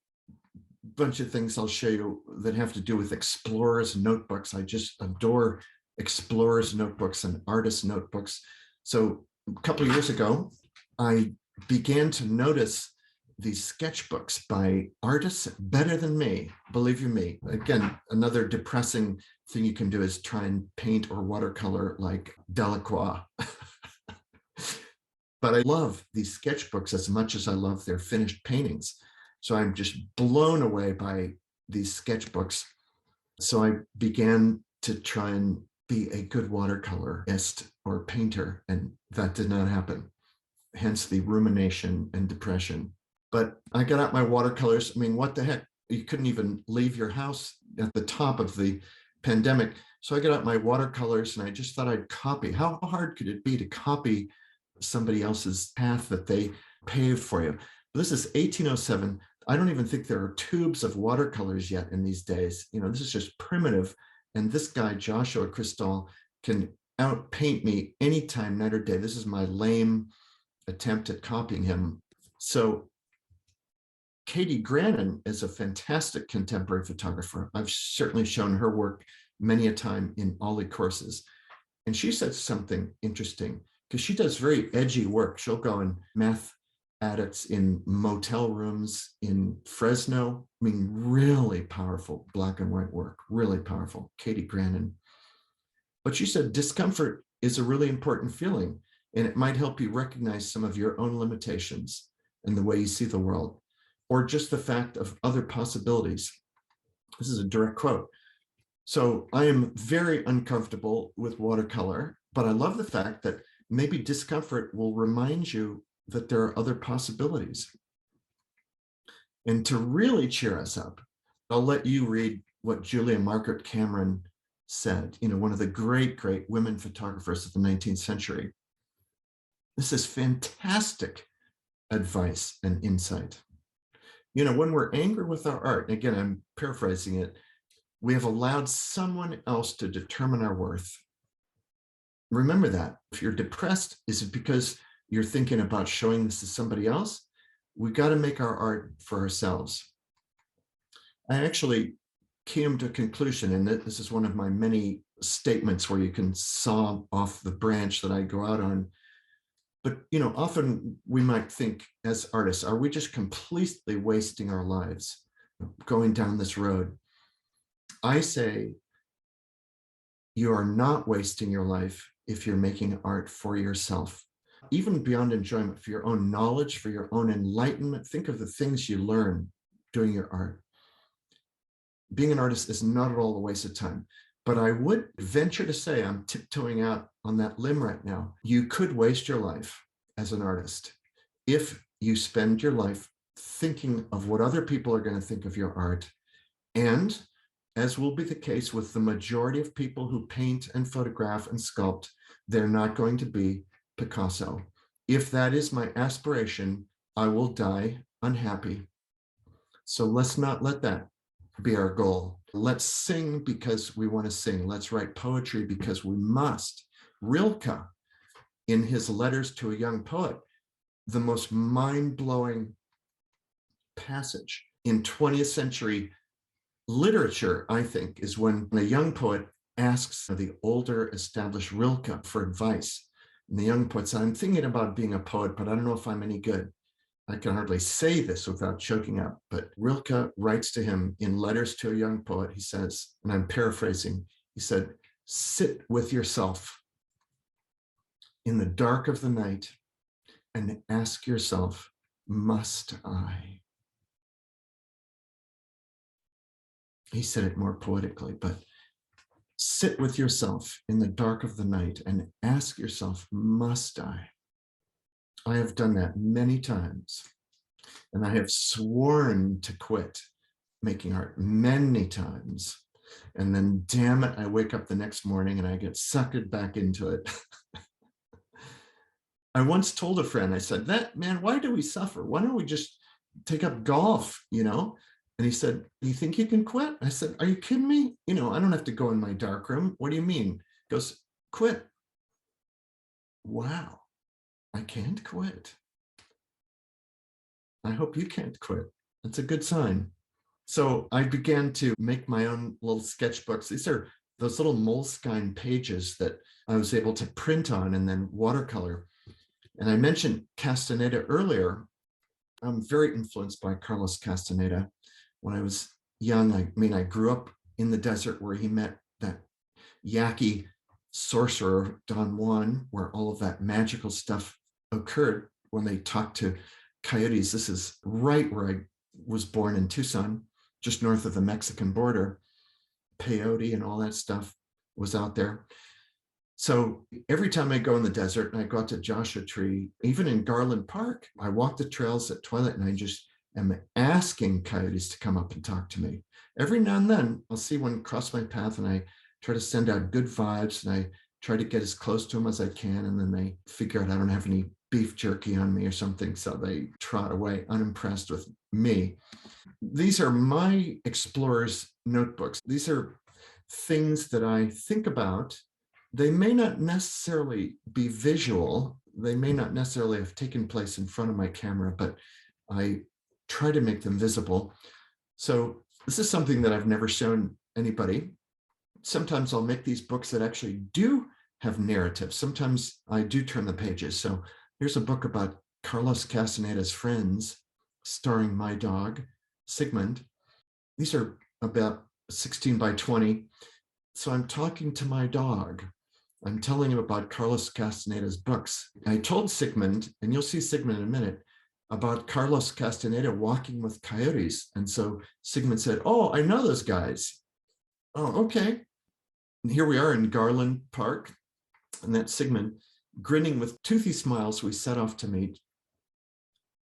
S1: bunch of things I'll show you that have to do with explorers notebooks. I just adore explorers notebooks and artist notebooks. So a couple of years ago, I began to notice these sketchbooks by artists better than me, believe you me. Again, another depressing thing you can do is try and paint or watercolor like Delacroix. But I love these sketchbooks as much as I love their finished paintings. So I'm just blown away by these sketchbooks. So I began to try and be a good watercolorist or painter, and that did not happen. Hence the rumination and depression. But I got out my watercolors. I mean, what the heck? You couldn't even leave your house at the top of the pandemic. So I got out my watercolors, and I just thought I'd copy. How hard could it be to copy somebody else's path that they paved for you? This is 1807. I don't even think there are tubes of watercolors yet in these days. This is just primitive. And this guy, Joshua Crystal, can outpaint me anytime, night or day. This is my lame attempt at copying him. So Katie Grannon is a fantastic contemporary photographer. I've certainly shown her work many a time in Ollie courses. And she said something interesting, because she does very edgy work. She'll go and meth adits in motel rooms in Fresno. I mean, really powerful black and white work, really powerful. Katie Grannon. But she said discomfort is a really important feeling. And it might help you recognize some of your own limitations and the way you see the world, or just the fact of other possibilities. This is a direct quote. So I am very uncomfortable with watercolor, but I love the fact that maybe discomfort will remind you that there are other possibilities. And to really cheer us up, I'll let you read what Julia Margaret Cameron said, one of the great, great women photographers of the 19th century. This is fantastic advice and insight. When we're angry with our art, and again, I'm paraphrasing it, we have allowed someone else to determine our worth. Remember that. If you're depressed, is it because you're thinking about showing this to somebody else? We got to make our art for ourselves. I actually came to a conclusion, and this is one of my many statements where you can saw off the branch that I go out on. But, often we might think as artists, are we just completely wasting our lives going down this road? I say you are not wasting your life if you're making art for yourself, even beyond enjoyment, for your own knowledge, for your own enlightenment. Think of the things you learn doing your art. Being an artist is not at all a waste of time, but I would venture to say, I'm tiptoeing out on that limb right now, you could waste your life as an artist if you spend your life thinking of what other people are going to think of your art. And as will be the case with the majority of people who paint and photograph and sculpt, they're not going to be Picasso. If that is my aspiration, I will die unhappy. So let's not let that be our goal. Let's sing because we want to sing. Let's write poetry because we must. Rilke, in his letters to a young poet, the most mind-blowing passage in 20th century literature, I think, is when a young poet asks the older established Rilke for advice. And the young poet said, I'm thinking about being a poet, but I don't know if I'm any good. I can hardly say this without choking up, but Rilke writes to him in letters to a young poet. He says, and I'm paraphrasing, he said, sit with yourself in the dark of the night and ask yourself, must I? He said it more poetically, but sit with yourself in the dark of the night and ask yourself, must I? I have done that many times, and I have sworn to quit making art many times. And then, damn it, I wake up the next morning and I get suckered back into it. I once told a friend, I said, man, why do we suffer? Why don't we just take up golf, And he said, do you think you can quit? I said, are you kidding me? I don't have to go in my dark room. What do you mean? He goes, quit. Wow, I can't quit. I hope you can't quit. That's a good sign. So I began to make my own little sketchbooks. These are those little Moleskine pages that I was able to print on and then watercolor. And I mentioned Castaneda earlier. I'm very influenced by Carlos Castaneda. When I was young, I grew up in the desert where he met that Yaqui sorcerer, Don Juan, where all of that magical stuff occurred when they talked to coyotes. This is right where I was born in Tucson, just north of the Mexican border. Peyote and all that stuff was out there. So every time I go in the desert and I go out to Joshua Tree, even in Garland Park, I walk the trails at twilight and I just am asking coyotes to come up and talk to me. Every now and then I'll see one cross my path and I try to send out good vibes and I try to get as close to them as I can. And then they figure out I don't have any beef jerky on me or something. So they trot away unimpressed with me. These are my explorer's notebooks. These are things that I think about. They may not necessarily be visual. They may not necessarily have taken place in front of my camera, but I try to make them visible. So this is something that I've never shown anybody. Sometimes I'll make these books that actually do have narrative. Sometimes I do turn the pages. So here's a book about Carlos Castaneda's friends, starring my dog, Sigmund. These are about 16 by 20. So I'm talking to my dog. I'm telling him about Carlos Castaneda's books. I told Sigmund, and you'll see Sigmund in a minute, about Carlos Castaneda walking with coyotes. And so Sigmund said, "Oh, I know those guys." "Oh, okay." And here we are in Garland Park, and that's Sigmund. Grinning with toothy smiles, we set off to meet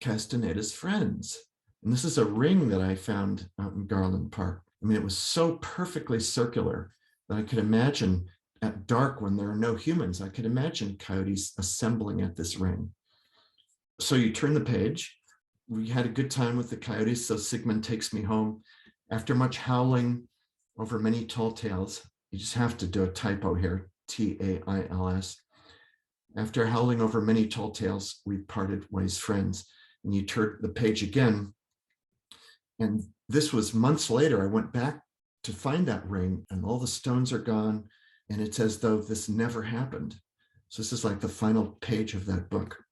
S1: Castaneda's friends. And this is a ring that I found out in Garland Park. I mean, it was so perfectly circular that I could imagine at dark, when there are no humans, I could imagine coyotes assembling at this ring. So you turn the page. We had a good time with the coyotes, so Sigmund takes me home. After much howling over many tall tales, you just have to do a typo here, T-A-I-L-S. After howling over many tall tales, we parted ways friends. And you turn the page again. And this was months later. I went back to find that ring, and all the stones are gone. And it's as though this never happened. So this is like the final page of that book.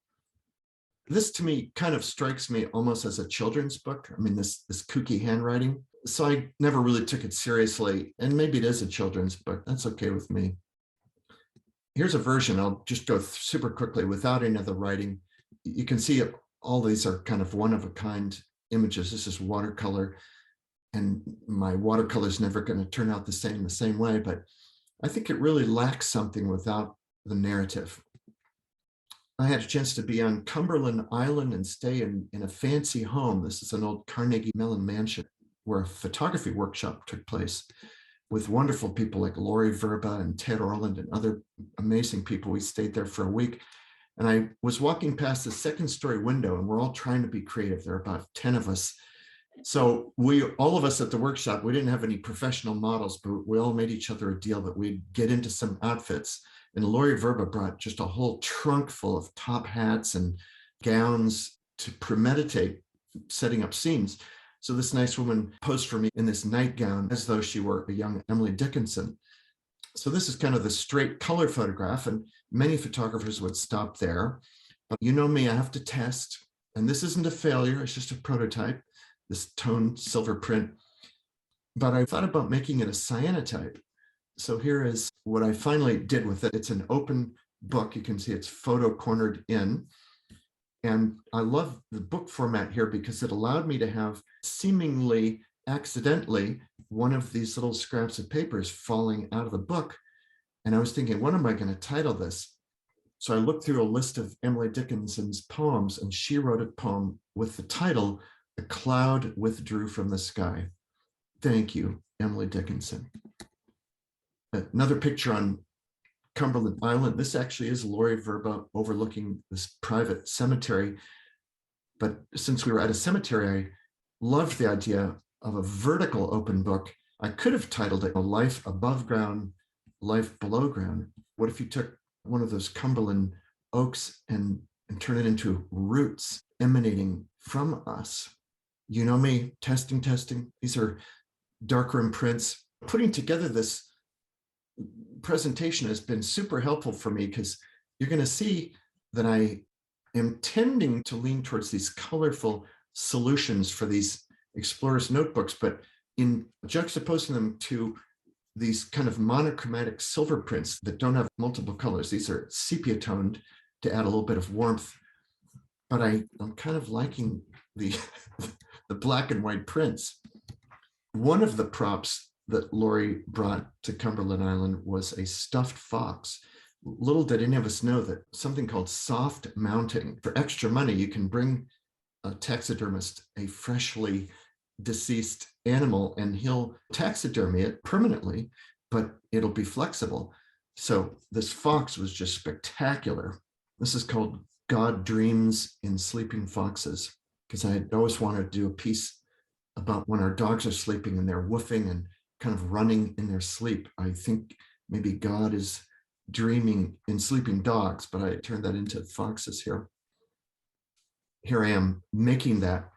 S1: This to me kind of strikes me almost as a children's book. I mean, this kooky handwriting. So I never really took it seriously. And maybe it is a children's book. That's okay with me. Here's a version. I'll just go super quickly without any of the writing. You can see all these are kind of one-of-a-kind images. This is watercolor. And my watercolor is never going to turn out the same way. But I think it really lacks something without the narrative. I had a chance to be on Cumberland Island and stay in a fancy home. This is an old Carnegie Mellon mansion where a photography workshop took place with wonderful people like Laurie Verba and Ted Orland and other amazing people. We stayed there for a week. And I was walking past the second-story window, and we're all trying to be creative. There are about 10 of us. So all of us at the workshop, we didn't have any professional models, but we all made each other a deal that we'd get into some outfits. And Laurie Verba brought just a whole trunk full of top hats and gowns to premeditate setting up scenes. So this nice woman posed for me in this nightgown as though she were a young Emily Dickinson. So this is kind of the straight color photograph, and many photographers would stop there. But you know me, I have to test. And this isn't a failure, it's just a prototype, this toned silver print. But I thought about making it a cyanotype. So here is what I finally did with it. It's an open book. You can see it's photo cornered in. And I love the book format here because it allowed me to have seemingly accidentally one of these little scraps of papers falling out of the book. And I was thinking, what am I going to title this? So I looked through a list of Emily Dickinson's poems, and she wrote a poem with the title, "A Cloud Withdrew from the Sky." Thank you, Emily Dickinson. Another picture on Cumberland Island. This actually is Laurie Verba overlooking this private cemetery. But since we were at a cemetery, I loved the idea of a vertical open book. I could have titled it "A Life Above Ground, Life Below Ground." What if you took one of those Cumberland oaks and turn it into roots emanating from us? You know me, testing. These are darkroom prints. Putting together this presentation has been super helpful for me because you're going to see that I am tending to lean towards these colorful solutions for these explorers notebooks, but in juxtaposing them to these kind of monochromatic silver prints that don't have multiple colors. These are sepia toned to add a little bit of warmth, but I'm kind of liking the the black and white prints. One of the props that Laurie brought to Cumberland Island was a stuffed fox. Little did any of us know that something called soft mounting. For extra money, you can bring a taxidermist a freshly deceased animal and he'll taxidermy it permanently, but it'll be flexible. So this fox was just spectacular. This is called God Dreams in Sleeping Foxes, because I had always wanted to do a piece about when our dogs are sleeping and they're woofing and kind of running in their sleep. I think maybe God is dreaming in sleeping dogs, but I turned that into foxes here. Here I am making that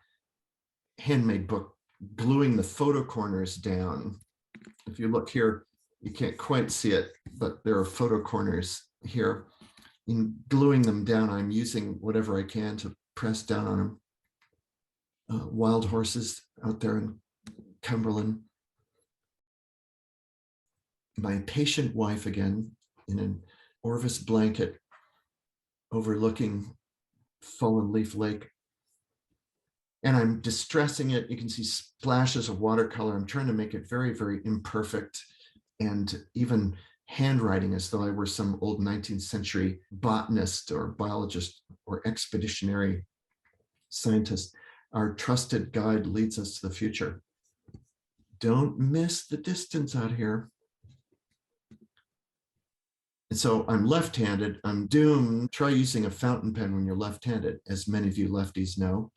S1: handmade book, gluing the photo corners down. If you look here, you can't quite see it, but there are photo corners here. In gluing them down, I'm using whatever I can to press down on them. Wild horses out there in Cumberland. My patient wife again, in an Orvis blanket overlooking Fallen Leaf Lake. And I'm distressing it. You can see splashes of watercolor. I'm trying to make it very, very imperfect and even handwriting as though I were some old 19th century botanist or biologist or expeditionary scientist. Our trusted guide leads us to the future. Don't miss the distance out here. And so I'm left-handed. I'm doomed. Try using a fountain pen when you're left-handed, as many of you lefties know.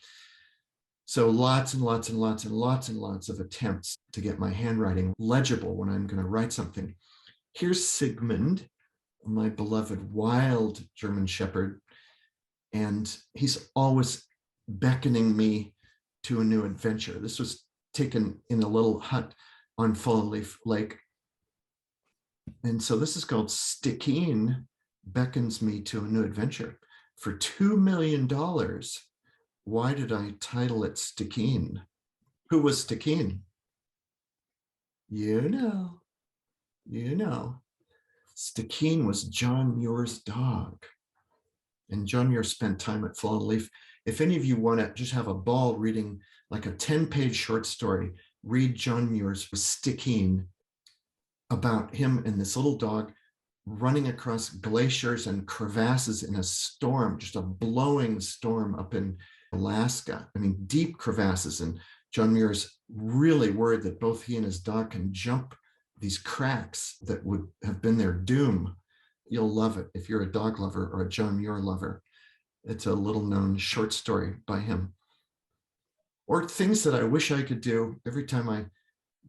S1: So lots and lots and lots and lots and lots of attempts to get my handwriting legible when I'm going to write something. Here's Sigmund, my beloved wild German Shepherd, and he's always beckoning me to a new adventure. This was taken in a little hut on Fallen Leaf Lake. And so this is called Stikeen Beckons Me to a New Adventure. For $2 million, why did I title it Stikeen? Who was Stikeen? You know. Stikeen was John Muir's dog. And John Muir spent time at Fallen Leaf. If any of you want to just have a ball reading like a 10-page short story, read John Muir's Stikeen, about him and this little dog running across glaciers and crevasses in a storm, just a blowing storm up in Alaska. I mean, deep crevasses. And John Muir's really worried that both he and his dog can jump these cracks that would have been their doom. You'll love it if you're a dog lover or a John Muir lover. It's a little known short story by him. Or things that I wish I could do. Every time I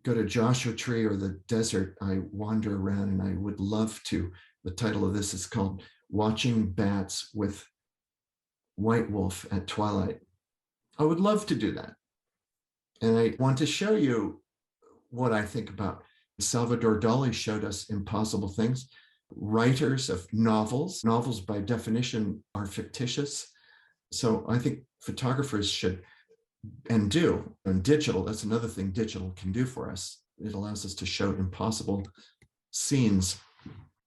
S1: go to Joshua Tree or the desert, I wander around, and I would love to. The title of this is called Watching Bats with White Wolf at Twilight. I would love to do that. And I want to show you what I think about. Salvador Dali showed us impossible things. Writers of novels by definition are fictitious. So I think photographers should and do. And digital, that's another thing digital can do for us. It allows us to show impossible scenes.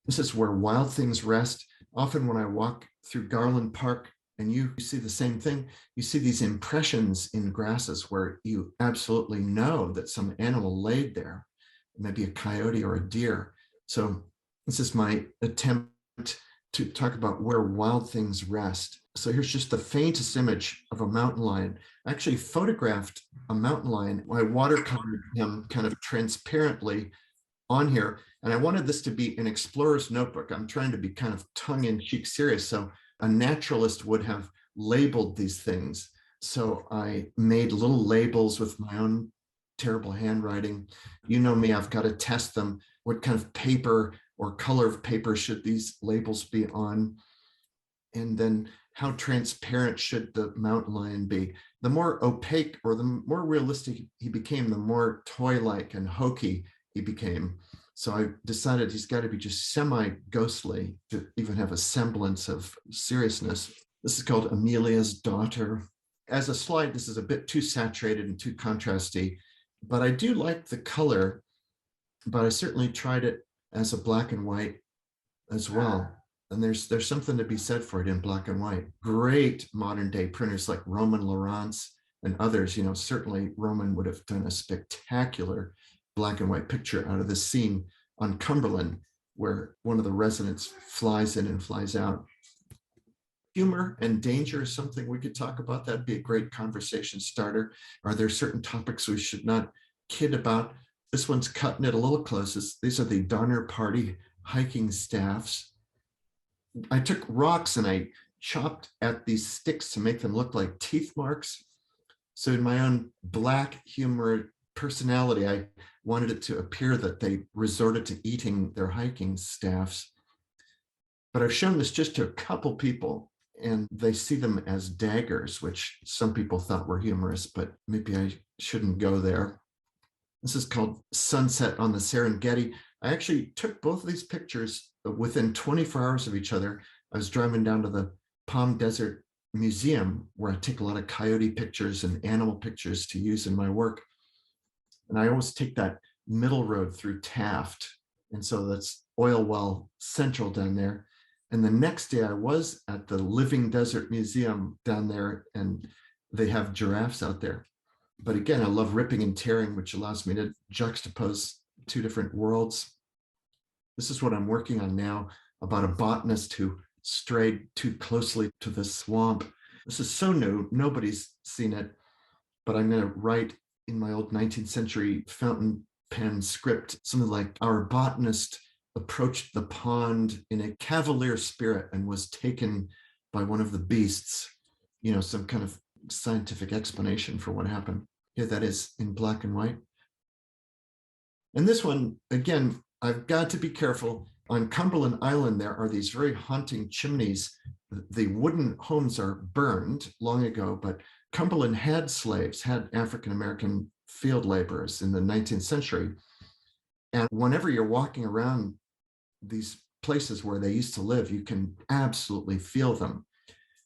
S1: This is where wild things rest. Often when I walk through Garland Park and you see the same thing, you see these impressions in grasses where you absolutely know that some animal laid there, maybe a coyote or a deer. So this is my attempt to talk about where wild things rest. So here's just the faintest image of a mountain lion. I actually photographed a mountain lion. I watercolored him kind of transparently on here. And I wanted this to be an explorer's notebook. I'm trying to be kind of tongue-in-cheek serious. So a naturalist would have labeled these things. So I made little labels with my own terrible handwriting. You know me, I've got to test them. What kind of paper or color of paper should these labels be on? And then how transparent should the mountain lion be? The more opaque or the more realistic he became, the more toy-like and hokey he became. So I decided he's got to be just semi-ghostly to even have a semblance of seriousness. This is called Amelia's Daughter. As a slide, this is a bit too saturated and too contrasty, but I do like the color, but I certainly tried it as a black and white as well. And there's something to be said for it in black and white. Great modern day printers like Roman Lawrence and others, certainly Roman would have done a spectacular black and white picture out of this scene on Cumberland, where one of the residents flies in and flies out. Humor and danger is something we could talk about. That'd be a great conversation starter. Are there certain topics we should not kid about? This one's cutting it a little close. These are the Donner Party hiking staffs. I took rocks and I chopped at these sticks to make them look like teeth marks. So in my own black humor personality, I wanted it to appear that they resorted to eating their hiking staffs. But I've shown this just to a couple people, and they see them as daggers, which some people thought were humorous, but maybe I shouldn't go there. This is called Sunset on the Serengeti. I actually took both of these pictures within 24 hours of each other. I was driving down to the Palm Desert Museum, where I take a lot of coyote pictures and animal pictures to use in my work. And I always take that middle road through Taft. And so that's oil well central down there. And the next day I was at the Living Desert Museum down there, and they have giraffes out there. But again, I love ripping and tearing, which allows me to juxtapose two different worlds. This is what I'm working on now, about a botanist who strayed too closely to the swamp. This is so new, nobody's seen it, but I'm going to write in my old 19th century fountain pen script something like, our botanist approached the pond in a cavalier spirit and was taken by one of the beasts, some kind of scientific explanation for what happened. Here that is in black and white. And this one, again, I've got to be careful. On Cumberland Island, there are these very haunting chimneys. The wooden homes are burned long ago, but Cumberland had slaves, had African-American field laborers in the 19th century. And whenever you're walking around these places where they used to live, you can absolutely feel them.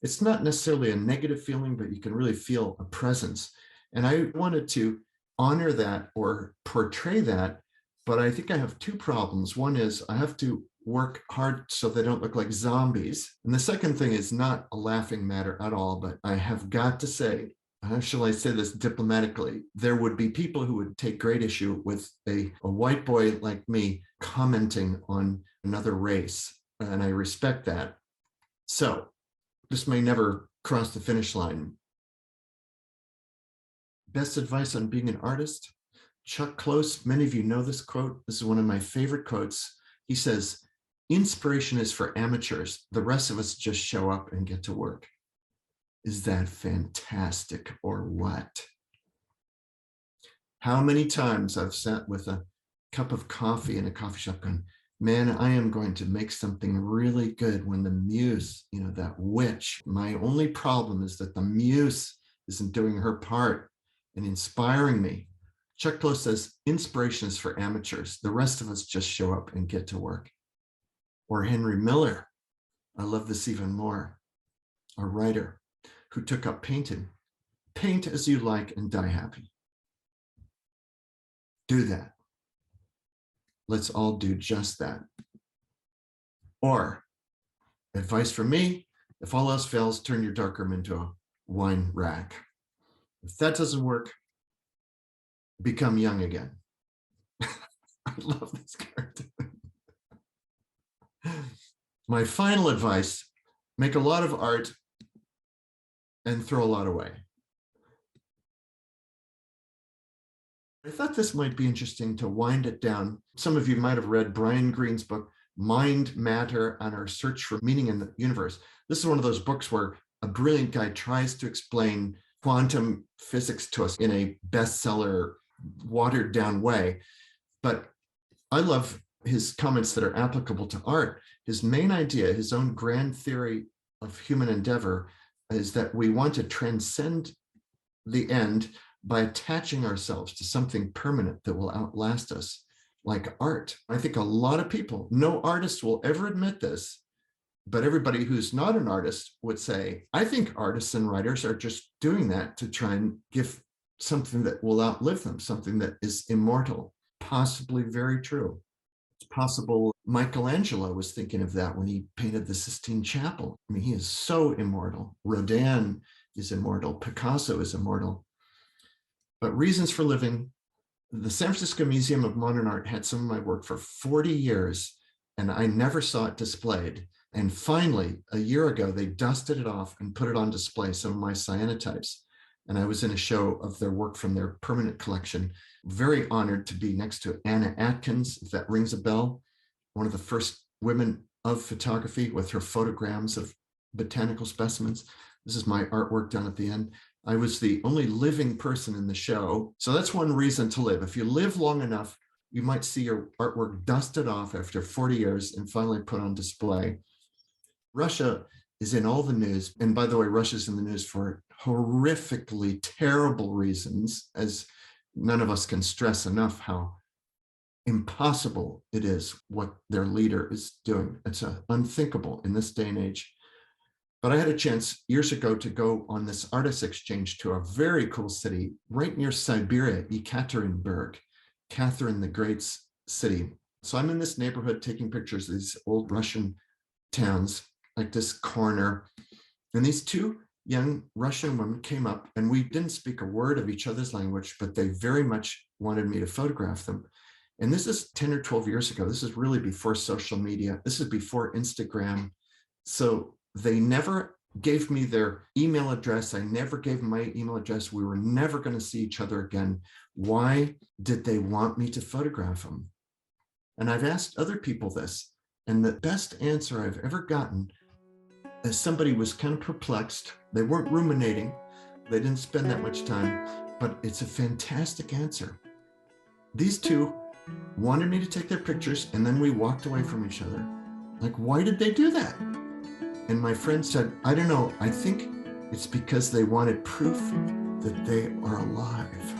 S1: It's not necessarily a negative feeling, but you can really feel a presence. And I wanted to honor that or portray that, but I think I have two problems. One is I have to work hard so they don't look like zombies. And the second thing is not a laughing matter at all, but I have got to say, how shall I say this diplomatically? There would be people who would take great issue with a white boy like me commenting on another race, and I respect that. So this may never cross the finish line. Best advice on being an artist? Chuck Close, many of you know this quote. This is one of my favorite quotes. He says, "Inspiration is for amateurs. The rest of us just show up and get to work." Is that fantastic or what? How many times I've sat with a cup of coffee in a coffee shop going, man, I am going to make something really good, when the muse, that witch, my only problem is that the muse isn't doing her part in inspiring me. Chuck Close says, inspiration is for amateurs. The rest of us just show up and get to work. Or Henry Miller, I love this even more, a writer who took up painting. Paint as you like and die happy. Do that. Let's all do just that. Or, advice from me, if all else fails, turn your darkroom into a wine rack. If that doesn't work, become young again. I love this character. My final advice, make a lot of art and throw a lot away. I thought this might be interesting to wind it down. Some of you might have read Brian Greene's book, Mind, Matter, and Our Search for Meaning in the Universe. This is one of those books where a brilliant guy tries to explain quantum physics to us in a bestseller, watered down way. But I love his comments that are applicable to art. His main idea, his own grand theory of human endeavor, is that we want to transcend the end by attaching ourselves to something permanent that will outlast us, like art. I think a lot of people, no artist will ever admit this, but everybody who's not an artist would say, I think artists and writers are just doing that to try and give something that will outlive them, something that is immortal. Possibly very true. It's possible Michelangelo was thinking of that when he painted the Sistine Chapel. I mean, he is so immortal. Rodin is immortal. Picasso is immortal. But reasons for living, the San Francisco Museum of Modern Art had some of my work for 40 years, and I never saw it displayed. And finally, a year ago, they dusted it off and put it on display, some of my cyanotypes. And I was in a show of their work from their permanent collection. Very honored to be next to Anna Atkins, if that rings a bell, one of the first women of photography, with her photograms of botanical specimens. This is my artwork done at the end. I was the only living person in the show. So that's one reason to live. If you live long enough, you might see your artwork dusted off after 40 years and finally put on display. Russia is in all the news. And by the way, Russia's in the news for horrifically terrible reasons, as none of us can stress enough how impossible it is what their leader is doing. It's unthinkable in this day and age. But I had a chance years ago to go on this artist exchange to a very cool city right near Siberia, Ekaterinburg, Catherine the Great's city. So I'm in this neighborhood taking pictures of these old Russian towns, like this corner. And these two young Russian women came up, and we didn't speak a word of each other's language, but they very much wanted me to photograph them. And this is 10 or 12 years ago. This is really before social media. This is before Instagram. So they never gave me their email address. I never gave them my email address. We were never going to see each other again. Why did they want me to photograph them? And I've asked other people this, and the best answer I've ever gotten is somebody was kind of perplexed. They weren't ruminating. They didn't spend that much time, but it's a fantastic answer. These two wanted me to take their pictures, and then we walked away from each other. Like, why did they do that? And my friend said, I don't know. I think it's because they wanted proof that they are alive.